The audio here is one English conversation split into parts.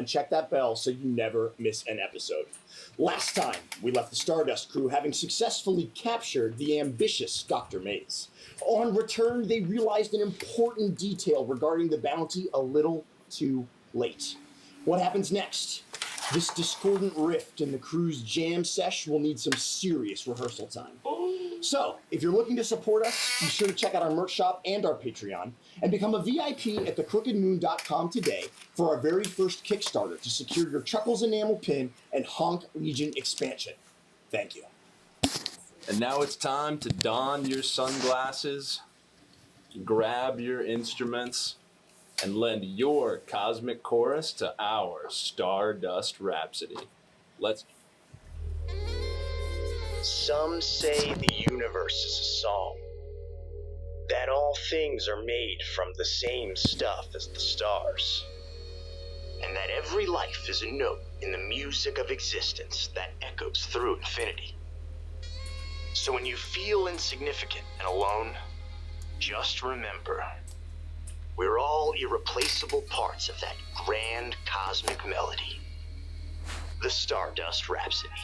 and check that bell so you never miss an episode. Last time, we left the StarDust crew having successfully captured the ambitious Dr. Maze. On return, they realized an important detail regarding the bounty a little too late. What happens next? This discordant rift in the crew's jam sesh will need some serious rehearsal time. So, if you're looking to support us, be sure to check out our merch shop and our Patreon, and become a VIP at thecrookedmoon.com today for our very first Kickstarter to secure your Chuckles enamel pin and Honk Legion expansion. Thank you. And now it's time to don your sunglasses, grab your instruments, and lend your cosmic chorus to our StarDust Rhapsody. Let's... Some say the universe is a song, that all things are made from the same stuff as the stars, and that every life is a note in the music of existence that echoes through infinity. So when you feel insignificant and alone, just remember, we're all irreplaceable parts of that grand cosmic melody, the StarDust Rhapsody.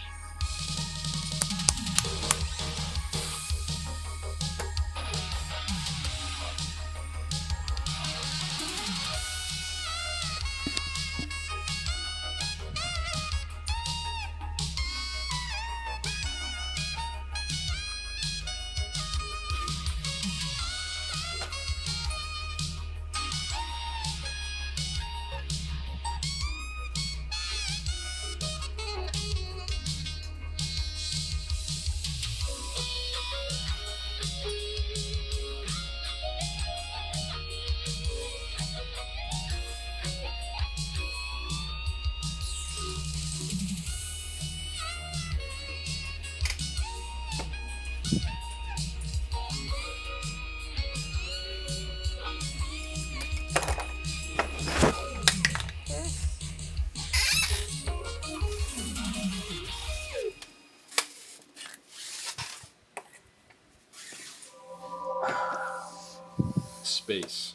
Space.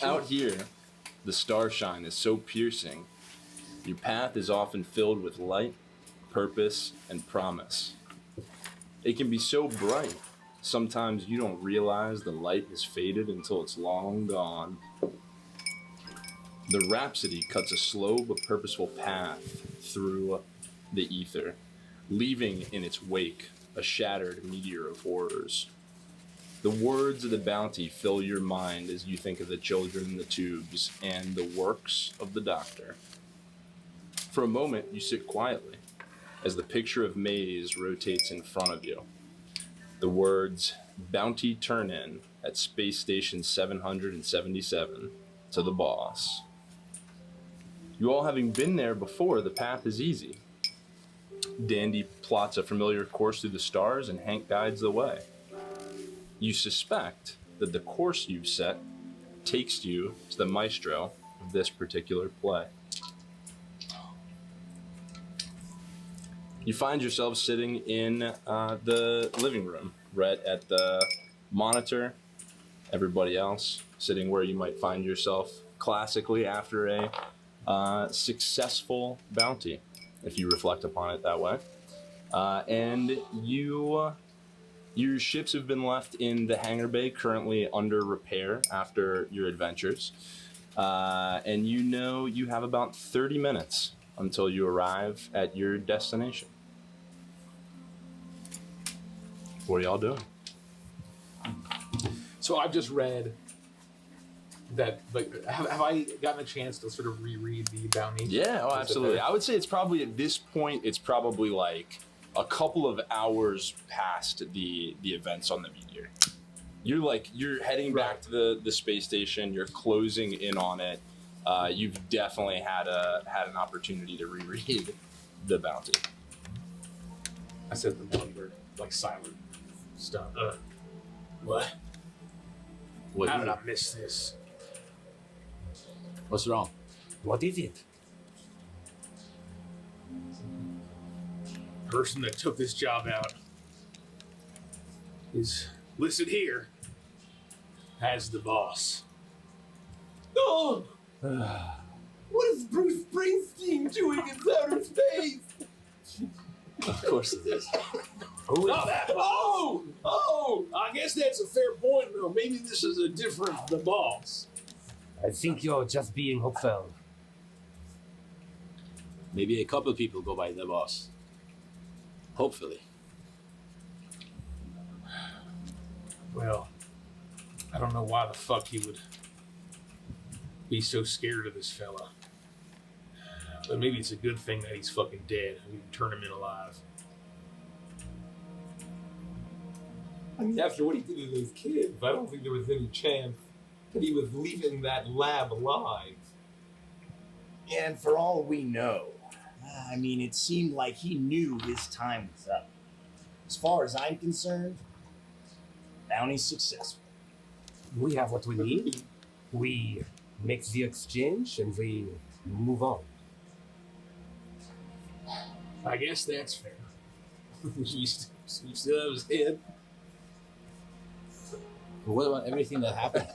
Out here, the starshine is so piercing, your path is often filled with light, purpose, and promise. It can be so bright, sometimes you don't realize the light has faded until it's long gone. The Rhapsody cuts a slow but purposeful path through the ether, leaving in its wake a shattered meteor of horrors. The words of the bounty fill your mind as you think of the children in the tubes and the works of the doctor. For a moment, you sit quietly as the picture of Maze rotates in front of you. The words, "Bounty turn in at Space Station 777 to the boss." You all having been there before, the path is easy. Dandy plots a familiar course through the stars, and Hank guides the way. You suspect that the course you've set takes you to the maestro of this particular play. You find yourself sitting in the living room, right at the monitor. Everybody else sitting where you might find yourself classically after a successful bounty, if you reflect upon it that way. And your ships have been left in the hangar bay, currently under repair after your adventures. And you know you have about 30 minutes until you arrive at your destination. What are y'all doing? So I've just read that, like, have I gotten a chance to sort of reread the bounty? Yeah, oh, absolutely. I would say it's probably, at this point, it's probably like a couple of hours past the events on the meteor. You're heading back to the space station. You're closing in on it. You've definitely had an opportunity to reread the bounty. I said the one word, like silent stuff. What? How did I miss this? What's wrong? What is it? The person that took this job out is listed here as the boss. Oh! What is Bruce Springsteen doing in outer space? Of course it is. Oh! I guess that's a fair point, though. Maybe this is a different the boss. I think you're just being hopeful. Maybe a couple of people go by the boss. Hopefully. Well, I don't know why the fuck he would be so scared of this fella. But maybe it's a good thing that he's fucking dead. We can turn him in alive. I mean, after what he did to those kids, I don't think there was any chance that he was leaving that lab alive. And for all we know, I mean, it seemed like he knew his time was up. As far as I'm concerned, bounty's successful. We have what we need. We make the exchange and we move on. I guess that's fair. we still have his head. But what about everything that happened?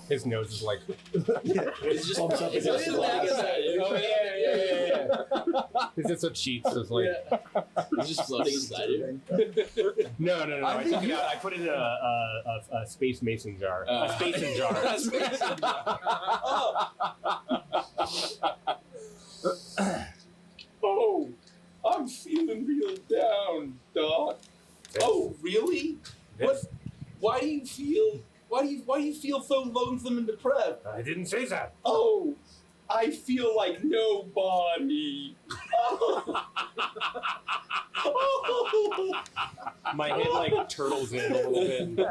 His nose is like... It's just bumps up his yeah. It's just so cheeks. It's like... He's just floating inside you. No. I took it out. I put it in a space mason jar. A spacing jar. Oh, I'm feeling real down, Doc. Oh, really? What? Why do you feel so lonesome and depressed? I didn't say that. Oh, I feel like nobody. My head like turtles in a little bit.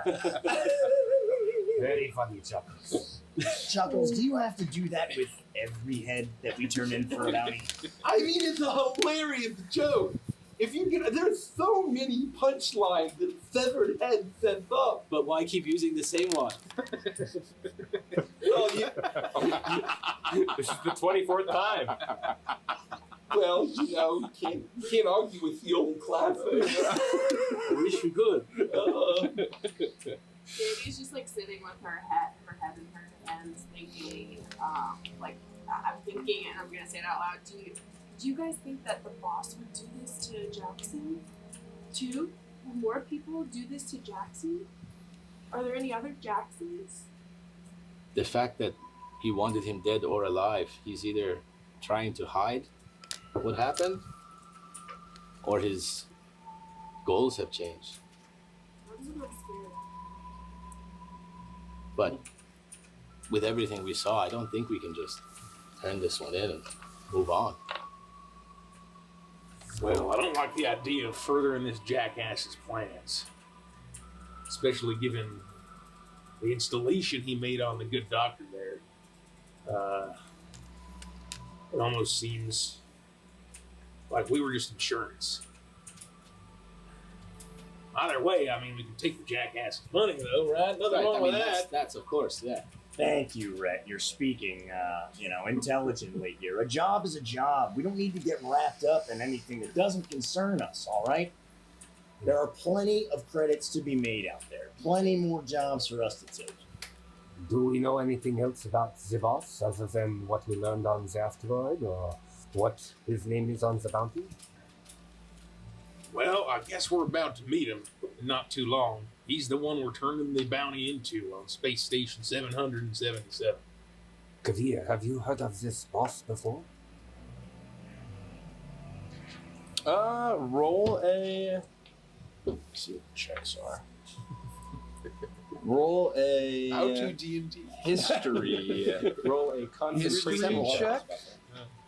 Very funny, Chuckles. Chuckles, do you have to do that with every head that we turn in for a bounty? I mean, it's a hilarious joke. If you get, there's so many punchlines that severed heads sets up. But why keep using the same one? Well, This is the 24th time. well, you can't argue with the old classic. I wish we could. Davey's just like sitting with her head in her hands, thinking, I'm thinking, and I'm gonna say it out loud. Do you guys think that the boss would do this to Jackson too? Will more people do this to Jackson? Are there any other Jacksons? The fact that he wanted him dead or alive, he's either trying to hide what happened, or his goals have changed. That doesn't look scary. But with everything we saw, I don't think we can just turn this one in and move on. Well, I don't like the idea of furthering this jackass's plans. Especially given the installation he made on the good doctor there. It almost seems like we were just insurance. Either way, I mean, we can take the jackass's money, though, right? Nothing wrong with that. That's of course, yeah. Thank you, Rhett. You're speaking, intelligently here. A job is a job. We don't need to get wrapped up in anything that doesn't concern us, all right? There are plenty of credits to be made out there. Plenty more jobs for us to take. Do we know anything else about the boss other than what we learned on the asteroid or what his name is on the bounty? Well, I guess we're about to meet him in not too long. He's the one we're turning the bounty into on Space Station 777. Kavir, have you heard of this boss before? Roll a... Let's see what the checks are. Roll a... How to D&D. History. Roll a concentration check.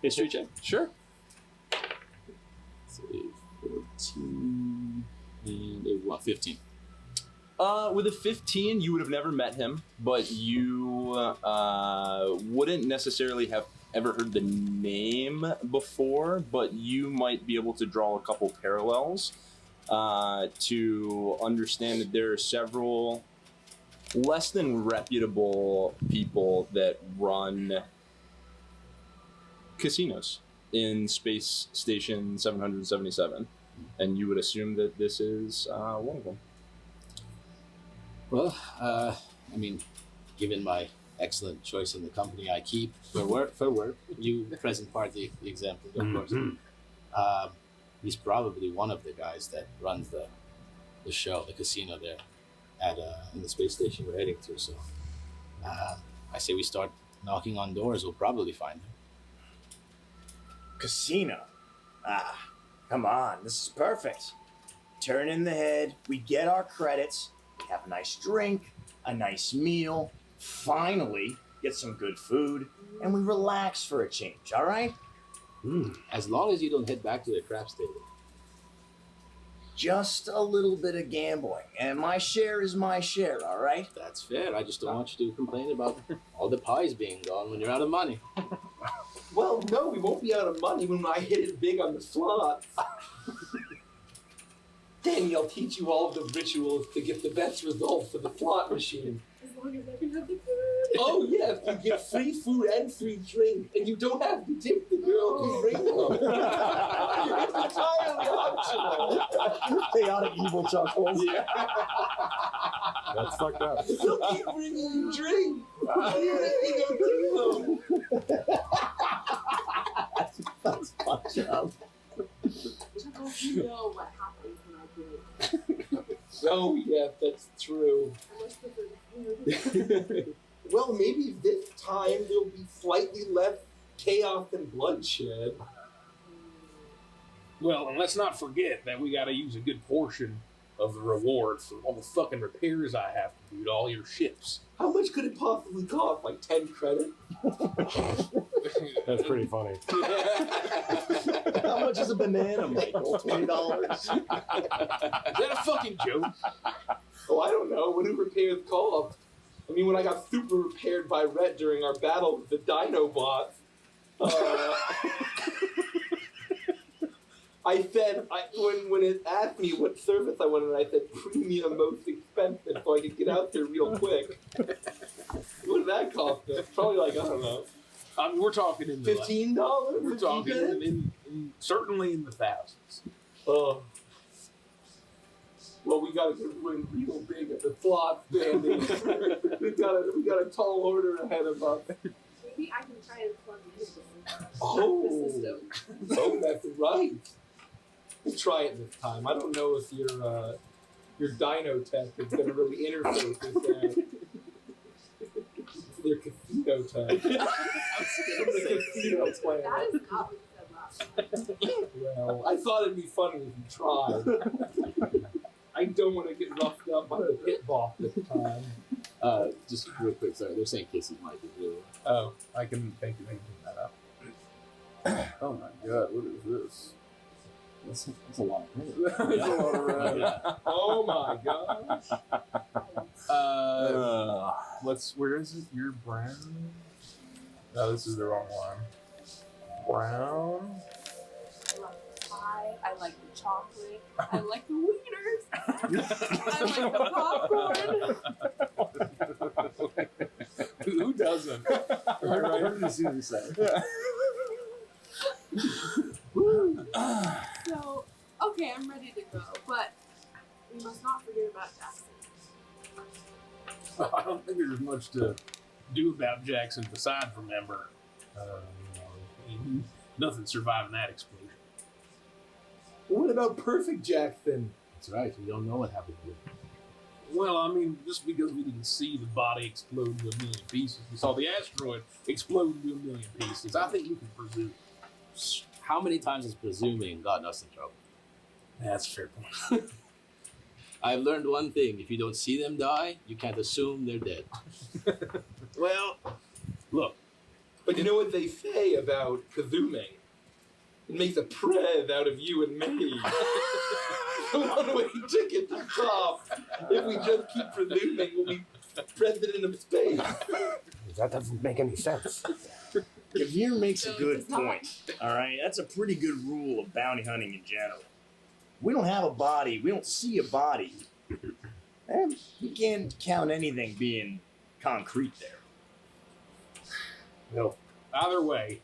History check? Sure. Let's see, 14 and a 15. With a 15, you would have never met him, but you wouldn't necessarily have ever heard the name before, but you might be able to draw a couple parallels to understand that there are several less than reputable people that run casinos in Space Station 777, and you would assume that this is one of them. Well, I mean, given my excellent choice in the company I keep for work, you present party example, of course. He's probably one of the guys that runs the show, the casino there at in the space station we're heading to. So I say we start knocking on doors. We'll probably find him. Casino. Ah, come on, this is perfect. Turn in the head, we get our credits, we have a nice drink, a nice meal, finally get some good food, and we relax for a change, all right? As long as you don't head back to the craps table. Just a little bit of gambling, and my share is my share, all right? That's fair. I just don't want you to complain about all the pies being gone when you're out of money. Well, no, we won't be out of money when I hit it big on the slots. Danny, I'll teach you all of the rituals to get the best result for the slot machine. As long as I can have the food. Oh, yes, you get free food and free drink, and you don't have to tip the girl who brings them. It's entirely optional. Chaotic evil chuckles. Yeah. That's fucked up. They'll keep bringing you drink. Anything will do them. That's fucked up. Chuckles, you know what happens when I do it. Oh, yeah, that's true. I must prefer the food. Well, maybe this time there'll be slightly less chaos and bloodshed. Well, and let's not forget that we got to use a good portion of the reward for all the fucking repairs I have to do to all your ships. How much could it possibly cost? Like 10 credit? That's pretty funny. How much is a banana, Michael? $20? Is that a fucking joke? Oh, I don't know. What do repairs cost? I mean, when I got super repaired by Rhett during our battle with the Dino bots, I said, when it asked me what service I wanted, I said premium most expensive so I could get out there real quick. What did that cost us? Probably like, I don't know, I mean, we're talking in the $15? we're talking in certainly in the thousands. Well, we gotta get win real big at the slot standing. we got a tall order ahead of us. Maybe I can try and plug in the Oh, system. oh, that's right. We'll try it this time. I don't know if your Dino tech is gonna really interface with that. Their casino tech. The casino plan. That is not what you said last time. Well, I thought it'd be funny if you tried. I don't want to get roughed up by the pit boss this time. Just real quick, sorry, they're saying Kissy might be real. Oh, I can take that up. Oh my god, what is this? That's a lot of money. That's a lot of red. Oh my gosh. Where is it? You're brown? No, this is the wrong one. Brown? I like the pie. I like the chocolate. I like the wieners. I like the popcorn. Who doesn't? What did you say? So, okay, I'm ready to go, but we must not forget about Jackson. I don't think there's much to do about Jackson besides remember. Nothing surviving that explosion. What about Perfect Jackson? That's right, we don't know what happened to him. Well, I mean, just because we didn't see the body explode into a million pieces, we saw the asteroid explode into a million pieces. I think we can presume. How many times has presuming gotten us in trouble? That's a fair point. I've learned one thing. If you don't see them die, you can't assume they're dead. Well, look. But you know what they say about presuming? It makes a pred out of you and me. The one way to get the top. If we just keep presuming, we'll be president of space. That doesn't make any sense. Kavir makes a No, good it's not. point. All right, that's a pretty good rule of bounty hunting in general. We don't have a body. We don't see a body. And we can't count anything being concrete there. No. Either way,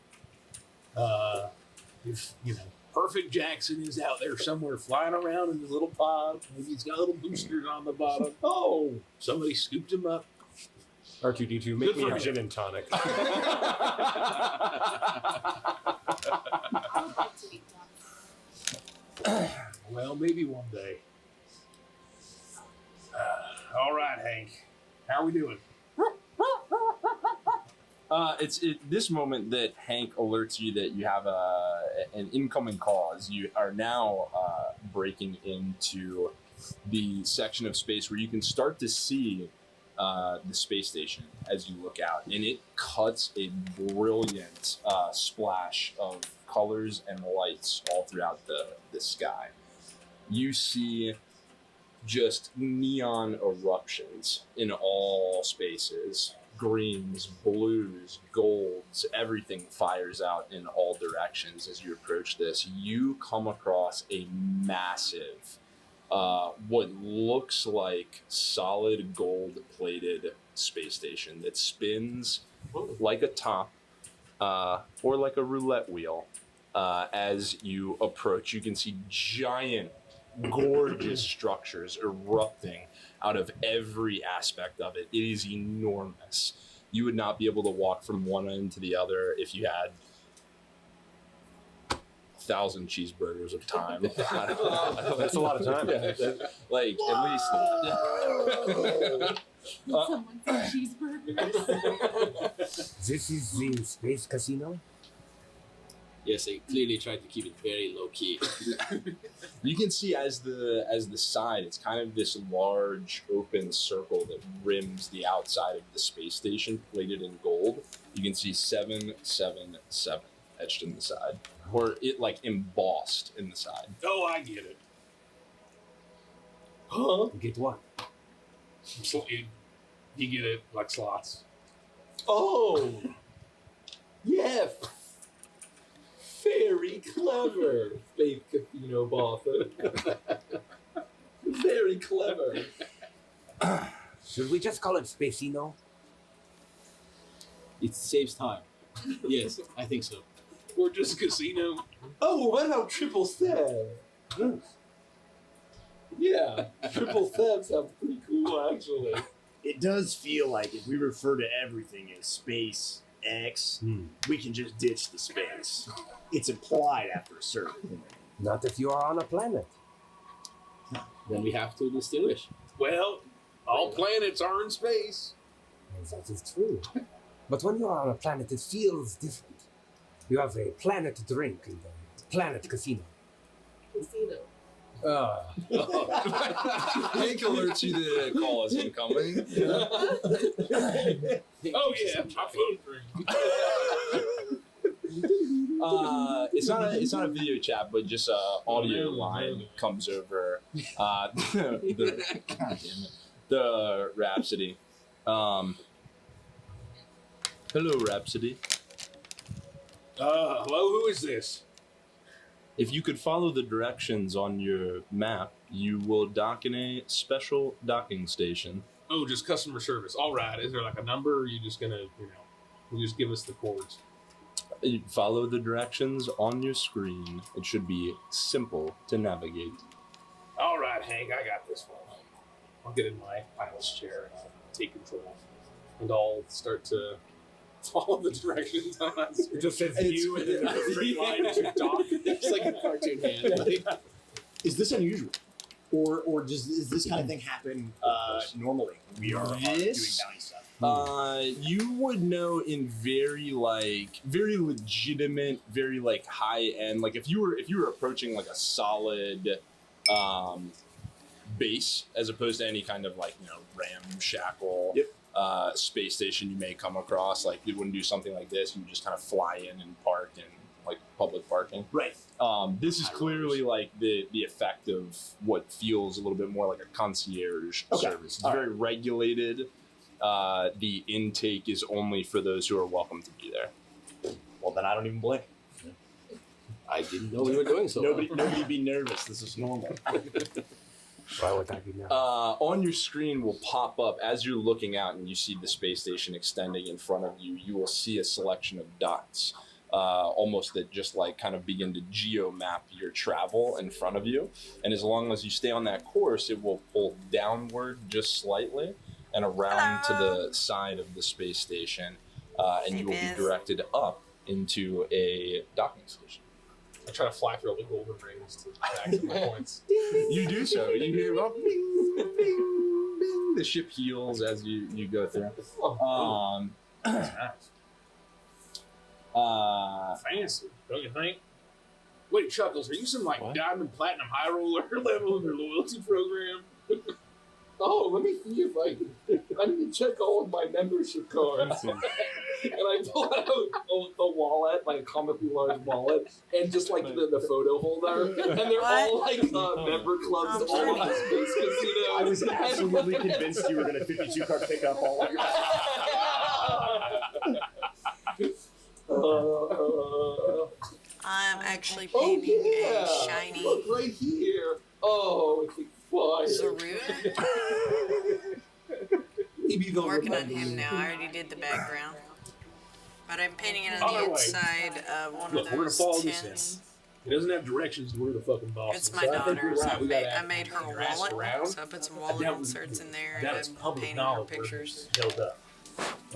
if Perfect Jackson is out there somewhere flying around in his little pod. Maybe he's got little boosters on the bottom. Oh, somebody scooped him up. R2D2, make Good me for a him. gin and tonic. I would like to eat ducks. Well, maybe one day. All right, Hank. How are we doing? It's this moment that Hank alerts you that you have an incoming cause. You are now breaking into the section of space where you can start to see the space station as you look out, and it cuts a brilliant splash of colors and lights all throughout the sky. You see just neon eruptions in all spaces. Greens, blues, golds, everything fires out in all directions as you approach this. You come across a massive, what looks like solid gold-plated space station that spins like a top or like a roulette wheel. As you approach, you can see giant, gorgeous structures erupting out of every aspect of it. It is enormous. You would not be able to walk from one end to the other if you had 1,000 cheeseburgers of time. That's a lot of time. Like, at least that. Someone said cheeseburgers. This is the space casino? Yes, they clearly tried to keep it very low key. You can see as the side, it's kind of this large open circle that rims the outside of the space station, plated in gold. You can see 777 etched in the side, or it like embossed in the side. Oh, I get it. Huh? Get what? So you get it like slots. Oh! Yeah! Very clever, Space Casino Boston. Very clever. Should we just call it Spacino? It saves time. Yes, I think so. Or just casino. Oh, what about Triple Sev? Yeah, Triple Sev sounds pretty cool, actually. It does feel like if we refer to everything as Space X, we can just ditch the space. It's implied after a certain point. Not if you are on a planet. Then we have to distinguish. Well, all planets are in space. That is true. But when you are on a planet, it feels different. You have a planet drink in the planet casino. Casino. Hank alerts you that a call is incoming. Oh yeah, my phone ring. It's not a video chat, but just a audio line comes over. God damn it. The Rhapsody. Hello, Rhapsody. Hello, who is this? If you could follow the directions on your map, you will dock in a special docking station. Oh, just customer service. All right. Is there like a number, or are you just gonna, you just give us the codes? You follow the directions on your screen. It should be simple to navigate. All right, Hank, I got this one. I'll get in my pilot's chair and I'll take control, and I'll start to follow the directions on my screen. It just says you and then a straight line to dock. It's like a cartoon hand. Is this unusual? Or does this kind of thing happen normally when we are doing bounty stuff? You would know in very legitimate, very high end. Like if you were approaching like a solid base as opposed to any kind of ramshackle space station you may come across. Like you wouldn't do something like this. You would just kind of fly in and park in like public parking. Right. This is clearly like the effect of what feels a little bit more like a concierge service. It's very regulated. The intake is only for those who are welcome to be there. Well, then I don't even blink. I didn't know we were doing so. Nobody be nervous. This is normal. Why would I be now? On your screen will pop up as you're looking out and you see the space station extending in front of you. You will see a selection of dots. almost that just like kind of begin to geo-map your travel in front of you. And as long as you stay on that course, it will pull downward just slightly and around to the side of the space station, and you will be directed up into a docking station. I try to fly through all the golden rings to maximize my points. You do so. You hear bing, bing, bing. The ship heals as you go through. That's nice. Fancy, don't you think? Wait, Chuckles, are you some like diamond platinum high roller level in your loyalty program? Oh, let me see if I need to check all of my membership cards. And I pull out a wallet, like a comically large wallet, and just like the photo holder. And they're all like member clubs all over the Space Casino. I was absolutely convinced you were going to 52 card pick up all of your. I'm actually painting a shiny. Look right here. Oh, it's expired. Zorua. I'm working on him now. I already did the background. But I'm painting it on the inside of one of those tins. He doesn't have directions to where the fucking boss It's is. my So I think daughter, we're so right. We I gotta made her a grass wallet. around. So I put some wallet inserts in there and That's I'm public painting her knowledge. pictures. Held up.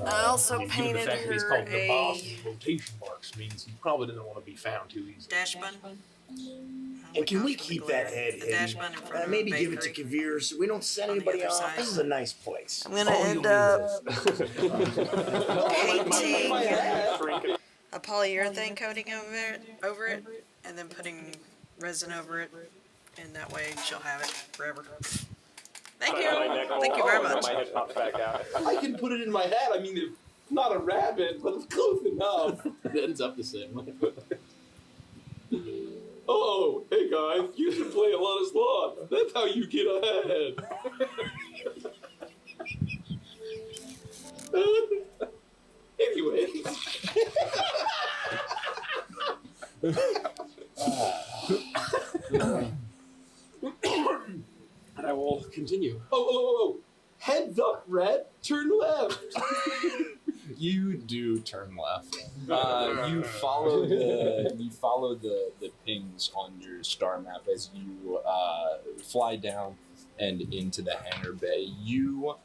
I also given painted the fact that he's her called the boss, a and rotation marks means he probably doesn't want to be found too easily. dash bun. And can we keep that head A dash bun in hidden? front of Maybe a give it to bakery. Kavir so we don't send On the anybody other off. side. This is a nice place. I'm gonna end up painting My a polyurethane coating over it, and then putting resin over it, and that way she'll have it forever. Thank you. Thank you very much. My head pops back out. I can put it in my hat. I mean, it's not a rabbit, but it's close enough. It ends up the same way. Oh, hey guys, you should play a lot of slots. That's how you get ahead. Anyway. And I will continue. Oh. Heads up, Red. Turn left. You do turn left. You follow the pings on your star map as you fly down and into the hangar bay. You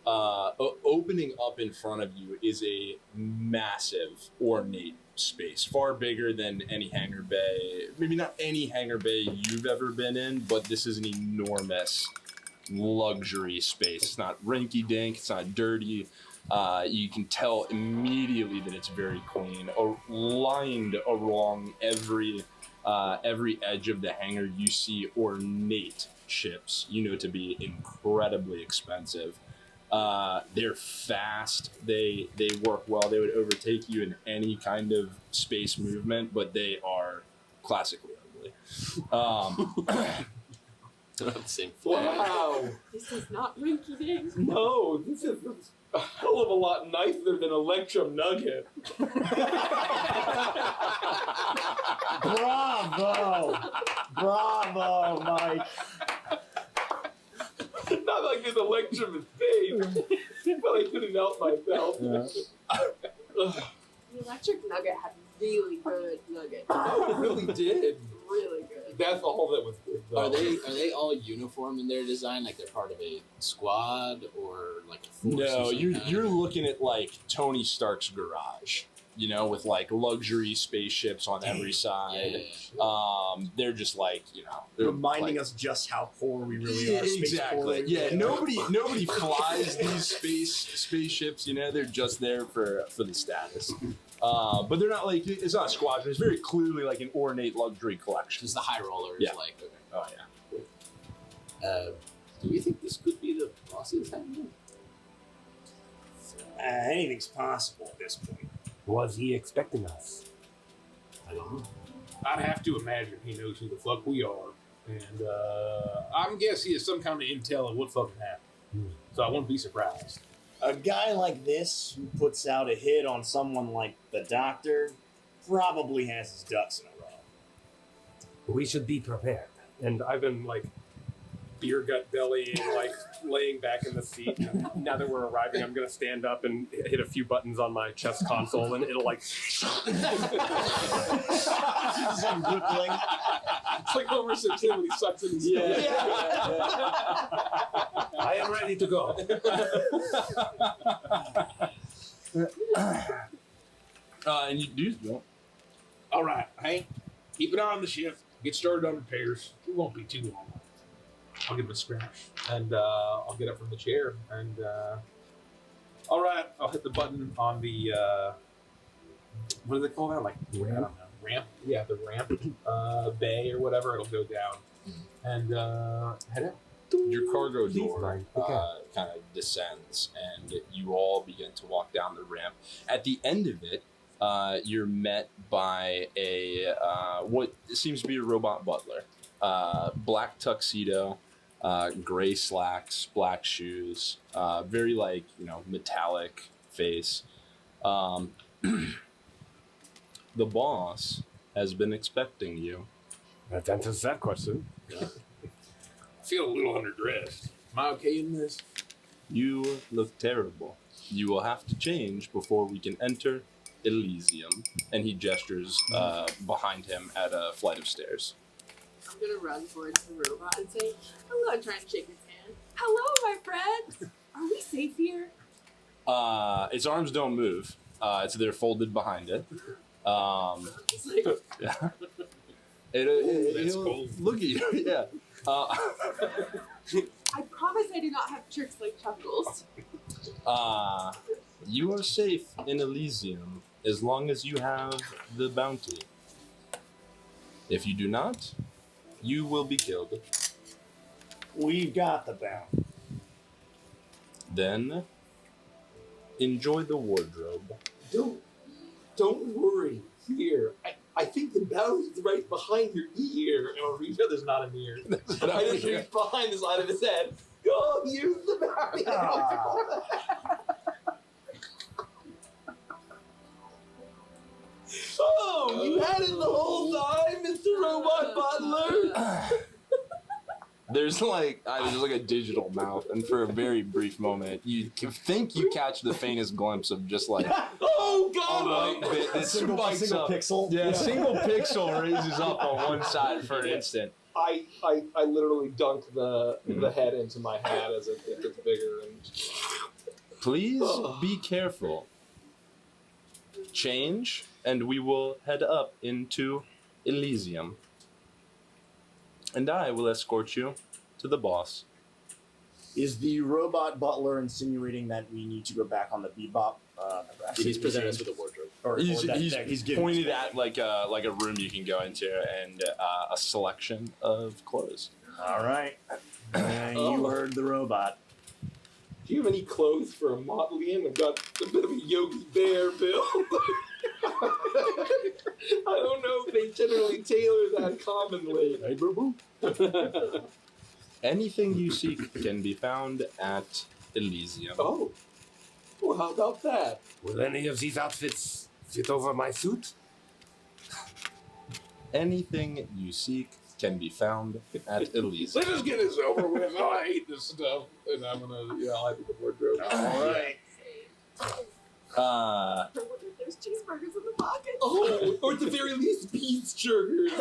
opening up in front of you is a massive, ornate space, far bigger than any hangar bay. Maybe not any hangar bay you've ever been in, but this is an enormous luxury space. It's not rinky-dink. It's not dirty. You can tell immediately that it's very clean. Lined along every edge of the hangar, you see ornate ships. You know to be incredibly expensive. They're fast. They work well. They would overtake you in any kind of space movement, but they are classically ugly. They're not the same. Wow. This is not rinky dink. No, this is a hell of a lot nicer than Electrum Nugget. Bravo, Mike. Not like this Electrum is paid, but I couldn't help myself. The electric nugget had really good nuggets. Oh, it really did. Really good. That's all that was good. Though. Are they all uniform in their design? Like they're part of a squad or like a force? No, you're looking at like Tony Stark's garage, you know, with like luxury spaceships on every side. Yeah. They're just like, you know, they're Reminding like, us just how poor we really are. Space exactly. poor. Yeah, nobody flies these spaceships. You know, they're just there for the status. But they're not like, it's not a squadron. It's very clearly like an ornate luxury collection. Just the high rollers. Yeah. Like, okay. Oh yeah. Do you think this could be the boss's hangar? Anything's possible at this point. Was he expecting us? I don't know. I'd have to imagine he knows who the fuck we are. And I'm guessing he has some kind of intel of what fucking happened. So I wouldn't be surprised. A guy like this who puts out a hit on someone like the Doctor probably has his ducks in a row. We should be prepared. And I've been like beer gut belly and like laying back in the seat. Now that we're arriving, I'm gonna stand up and hit a few buttons on my chest console, and it'll like. Some rippling. It's like Homer Simpson when he sucks in his I am ready to go. And you do go. All right, Hank, keep an eye on the ship. Get started on repairs. It won't be too long. I'll give him a scratch, and I'll get up from the chair, and all right, I'll hit the button on the what do they call that? Like ramp? I don't know. Ramp? Yeah, the ramp bay or whatever. It'll go down, and head out. Your cargo door kind of descends, and you all begin to walk down the ramp. At the end of it, you're met by a what seems to be a robot butler. Black tuxedo, gray slacks, black shoes, very metallic face. The boss has been expecting you. That answers that question. I feel a little underdressed. Am I okay in this? You look terrible. You will have to change before we can enter Elysium. And he gestures behind him at a flight of stairs. I'm gonna run towards the robot and say, hello, and try and shake his hand. Hello, my friend. Are we safe here? Its arms don't move. They're folded behind it. It's like, Yeah. That's It'll cool. look at you. Yeah. I promise I do not have tricks like Chuckles. You are safe in Elysium as long as you have the bounty. If you do not, you will be killed. We've got the bounty. Then, enjoy the wardrobe. Don't worry. Here, I think the bounty's right behind your ear. And I'll reach out. There's not an ear. I just reach behind the side of his head. Go use the bounty. Oh, you had it the whole time, Mr. Robot Butler. There's like a digital mouth, and for a very brief moment, you think you catch the faintest glimpse of just like Oh God! a light bit that Single spikes up. pixel. Yeah, a single pixel raises up on one side for an instant. I literally dunk the head into my hat as it gets bigger and. Please be careful. Change, and we will head up into Elysium. And I will escort you to the boss. Is the robot butler insinuating that we need to go back on the bebop? He's presented us with a wardrobe. He's giving pointed at like a room you can go into and a selection of clothes. All right. You heard the robot. Do you have any clothes for a motley in? I've got a bit of a Yogi Bear build. I don't know if they generally tailor that commonly. Hey, boo boo. Anything you seek can be found at Elysium. Oh. Well, how about that? Will any of these outfits fit over my suit? Anything you seek can be found at Elysium. Let's just get this over with. Oh, I hate this stuff, and I'll have the wardrobe. All right. I wonder if there's cheeseburgers in the pocket. Oh, or at the very least, Pete's Burgers.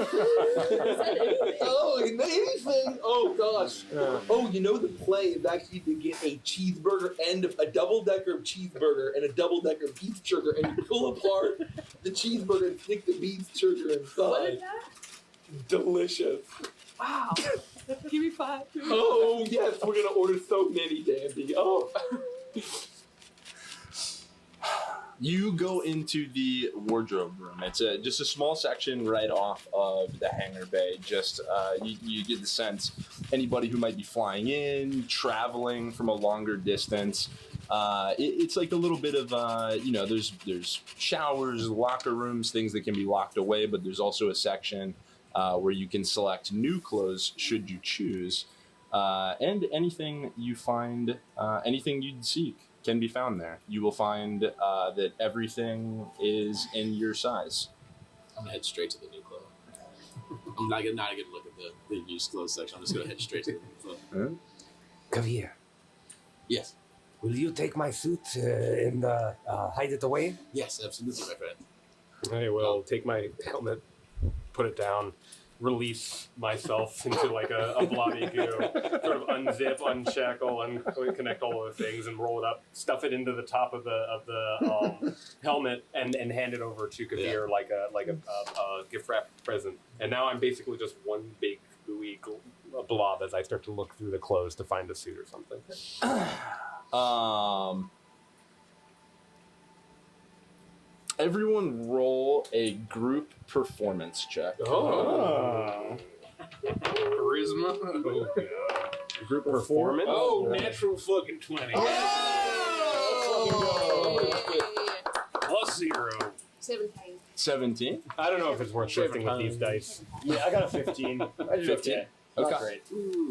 Oh, anything. Oh, gosh. Oh, you know the play is actually to get a cheeseburger and a double-decker cheeseburger and a double-decker beef jerker, and you pull apart the cheeseburger and stick the beef jerker inside. What is that? Delicious. Wow. Give me 5. Oh, yes, we're going to order so many, Dandy. Oh. You go into the wardrobe room. It's just a small section right off of the hangar bay. Just you get the sense anybody who might be flying in, traveling from a longer distance. It's like a little bit of there's showers, locker rooms, things that can be locked away, but there's also a section where you can select new clothes should you choose, and anything you find, anything you'd seek can be found there. You will find that everything is in your size. I'm gonna head straight to the new clothes. I'm not gonna look at the used clothes section. I'm just gonna head straight to the phone. Kavir, Yes. will you take my suit and hide it away? Yes, absolutely, my friend. I will take my helmet, put it down, release myself into like a bloody goo, sort of unzip, unshackle, unconnect all of the things, and roll it up, stuff it into the top of the helmet, and hand it over to Kavir like a gift wrap present. And now I'm basically just one big gooey blob as I start to look through the clothes to find a suit or something. Everyone roll a group performance check. Oh. Charisma. Oh, God. Group performance. Oh, natural fucking 20. Plus 0. 17. 17? I don't know if it's worth shifting with these dice. Yeah, I got a 15. I did 15? okay. Okay. Not great.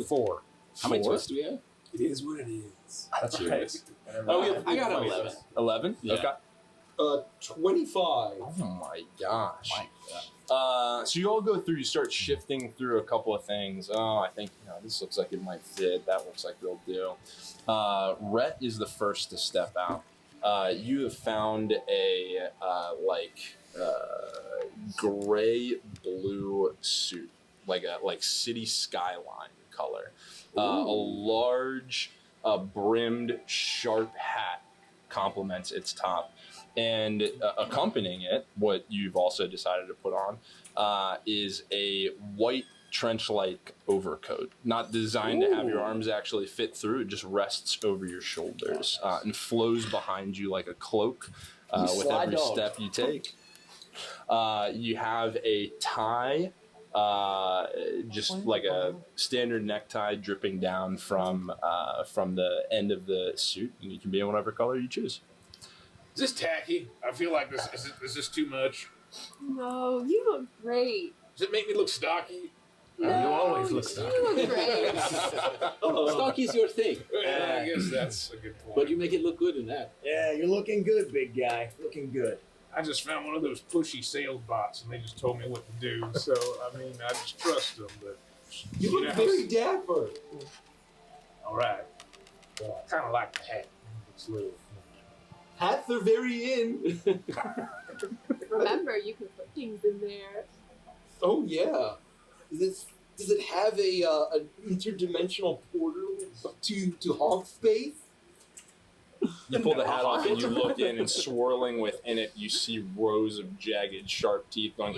4. How many twists do we have? It is what it is. That's yours. Oh, yeah, I got 11. 11? Yeah. Okay. 25. Oh my gosh. My God. So you all go through, you start shifting through a couple of things. Oh, I think, this looks like it might fit. That looks like it'll do. Rhett is the first to step out. You have found a, gray-blue suit, like city skyline color. A large, brimmed, sharp hat complements its top. And accompanying it, what you've also decided to put on, is a white trench-like overcoat. Not designed to have your arms actually fit through. It just rests over your shoulders and flows behind you like a cloak with every step you take. You have a tie, just like a standard necktie dripping down from the end of the suit. And you can be in whatever color you choose. Is this tacky? I feel like this is this too much? No, you look great. Does it make me look stocky? No, you always look stocky. You look great. Stocky's your thing. Yeah, I guess that's a good point. But you make it look good in that. Yeah, you're looking good, big guy. Looking good. I just found one of those pushy sales bots, and they just told me what to do. So, I mean, I just trust them. But You look very dapper. all right. Well, I kind of like the hat. It's a little. Hats are very in. Remember, you can put things in there. Oh, yeah. Does it have an interdimensional portal to honk space? You pull the hat off and you look in, and swirling within it, you see rows of jagged, sharp teeth going.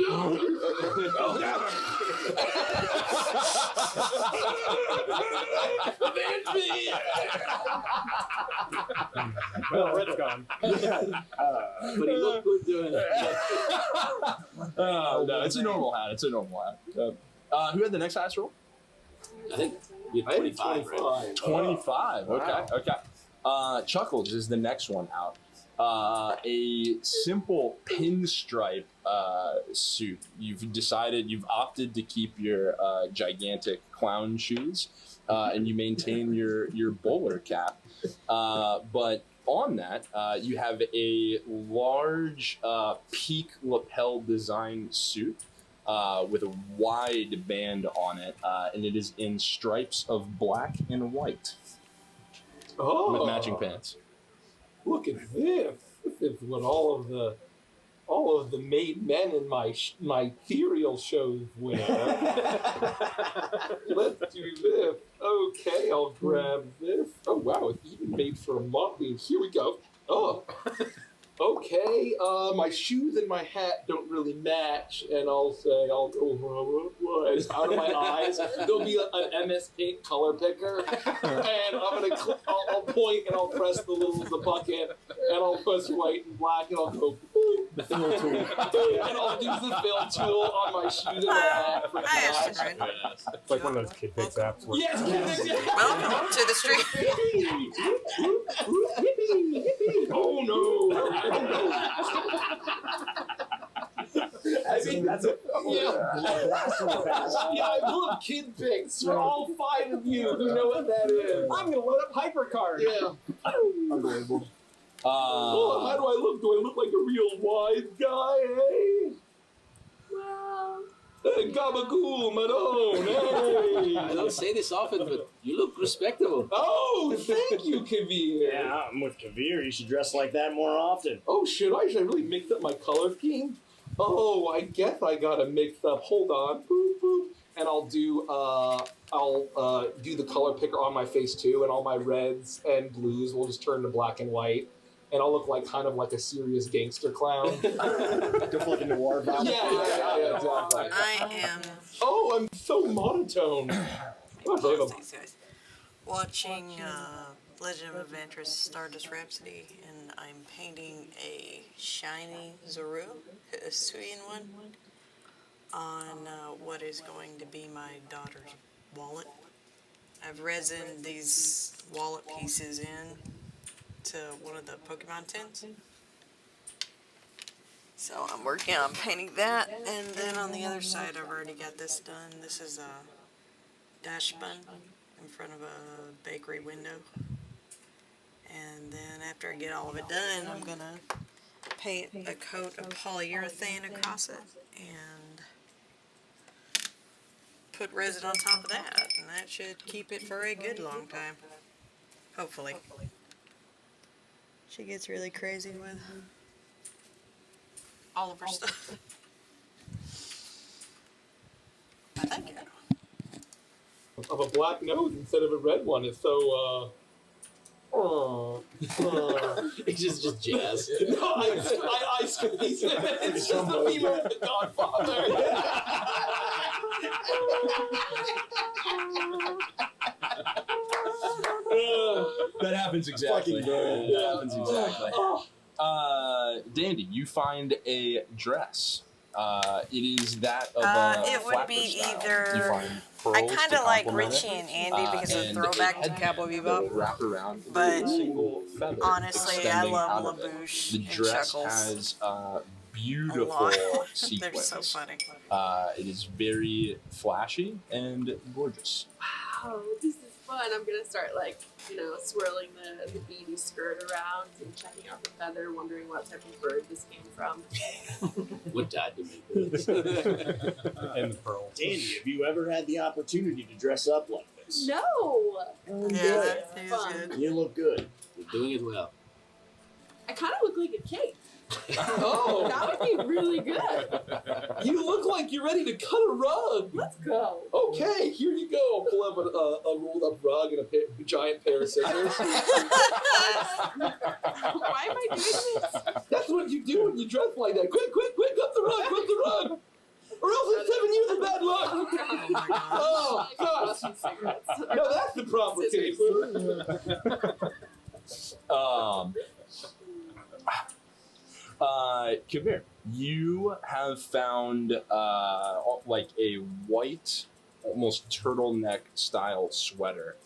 Well, Red's gone. But he looked good doing it. Oh, no, it's a normal hat. It's a normal hat. Who had the next highest roll? I think you had 25, right? 25. Wow. Okay. Chuckles is the next one out. A simple pinstripe suit. You've opted to keep your gigantic clown shoes, and you maintain your bowler cap. But on that, you have a large peak lapel design suit with a wide band on it, and it is in stripes of black and white. Oh, With matching pants. Look at this. This is what all of the made men in my ethereal shows wear. Let's do this. Okay, I'll grab this. Oh wow, it's even made for a monkey. Here we go. Oh. Okay, my shoes and my hat don't really match, and I'll go out of my eyes. There'll be an MS Paint color picker, and I'll point and I'll press the bucket, and I'll press white and black, and I'll go boop, fill tool, and I'll do the fill tool on my shoes and my hat. For I asked the you, It's like one of those kid picks apps. Where Yes, Welcome to the street. Oh no! That's a Yeah, I pull up kid pics for all 5 of you who know what that is. I'm gonna load up Hypercard. Yeah. Unbelievable. Oh, how do I look? Do I look like a real wise guy, eh? Well, Hey, Gabagool, Manon, hey! I don't say this often, but you look respectable. Oh, thank you, Kavir. Yeah, I'm with Kavir. You should dress like that more often. Oh, should I? Should I really mix up my color scheme? Oh, I guess I gotta mix up. Hold on. Boop, boop. And I'll do the color picker on my face too, and all my reds and blues will just turn to black and white. And I'll look like kind of like a serious gangster clown. Go for like a noir vibe. Yeah, exactly. I am Oh, I'm so monotone. Gosh, I have a these guys watching Legend of Adventurous StarDust Rhapsody, and I'm painting a shiny Zorua, a Hisuian one, on what is going to be my daughter's wallet. I've resined these wallet pieces in to one of the Pokemon tins. So I'm working on painting that, and then on the other side I've already got this done. This is a dash bun in front of a bakery window. And then after I get all of it done, I'm gonna paint a coat of polyurethane across it and put resin on top of that, and that should keep it for a good long time. Hopefully. She gets really crazy with all of her stuff. I think of a black nose instead of a red one. It's so It's just jazz. No, I squeeze it. It's just the female of the Godfather. That happens exactly. Fucking That happens exactly. Dandy, you find a dress. It is that of a it would be style. either- You find I pearls kind to of like complement Richie it, and Andy because of and throwback a to head Cowboy Bebop. wrap around But a single feather honestly, I extending love out of it. LaBouche The and dress Chuckles. has A beautiful lot. sequins. They're so funny. It is very flashy and gorgeous. Oh, this is fun. I'm gonna start swirling the beady skirt around and checking out the feather, wondering what type of bird this came from. What dad to make this? And the pearl. Dandy, have you ever had the opportunity to dress up like this? No! Yeah, that is Fun. good. You look good. You're doing it well. I kind of look like a cake. Oh, That would be really good. you look like you're ready to cut a rug. Let's go. Okay, here you go. Pull up a rolled up rug and a giant pair of scissors. Why am I doing this? That's what you do when you dress like that. Quick, quick, quick, cut the rug, cut the rug. Or else it's 7 years of bad luck. Oh, gosh. No, that's the proper case. Kabir, you have found like a white, almost turtleneck style sweater,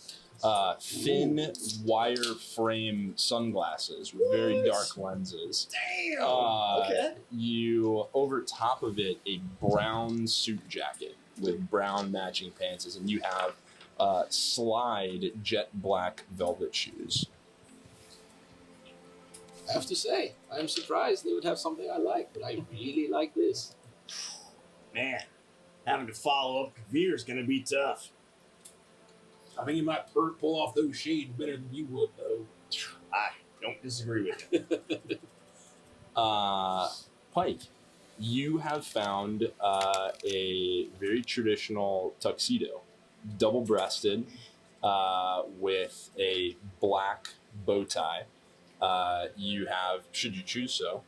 thin wire frame sunglasses with very dark lenses. Damn! Okay. You, over top of it, a brown suit jacket with brown matching pants, and you have slide jet black velvet shoes. I have to say, I'm surprised they would have something I like, but I really like this. Man, having to follow up Kavir is gonna be tough. I think you might pull off those shades better than you would, though. I don't disagree with you. Pike, you have found a very traditional tuxedo, double-breasted, with a black bow tie. You have, should you choose so,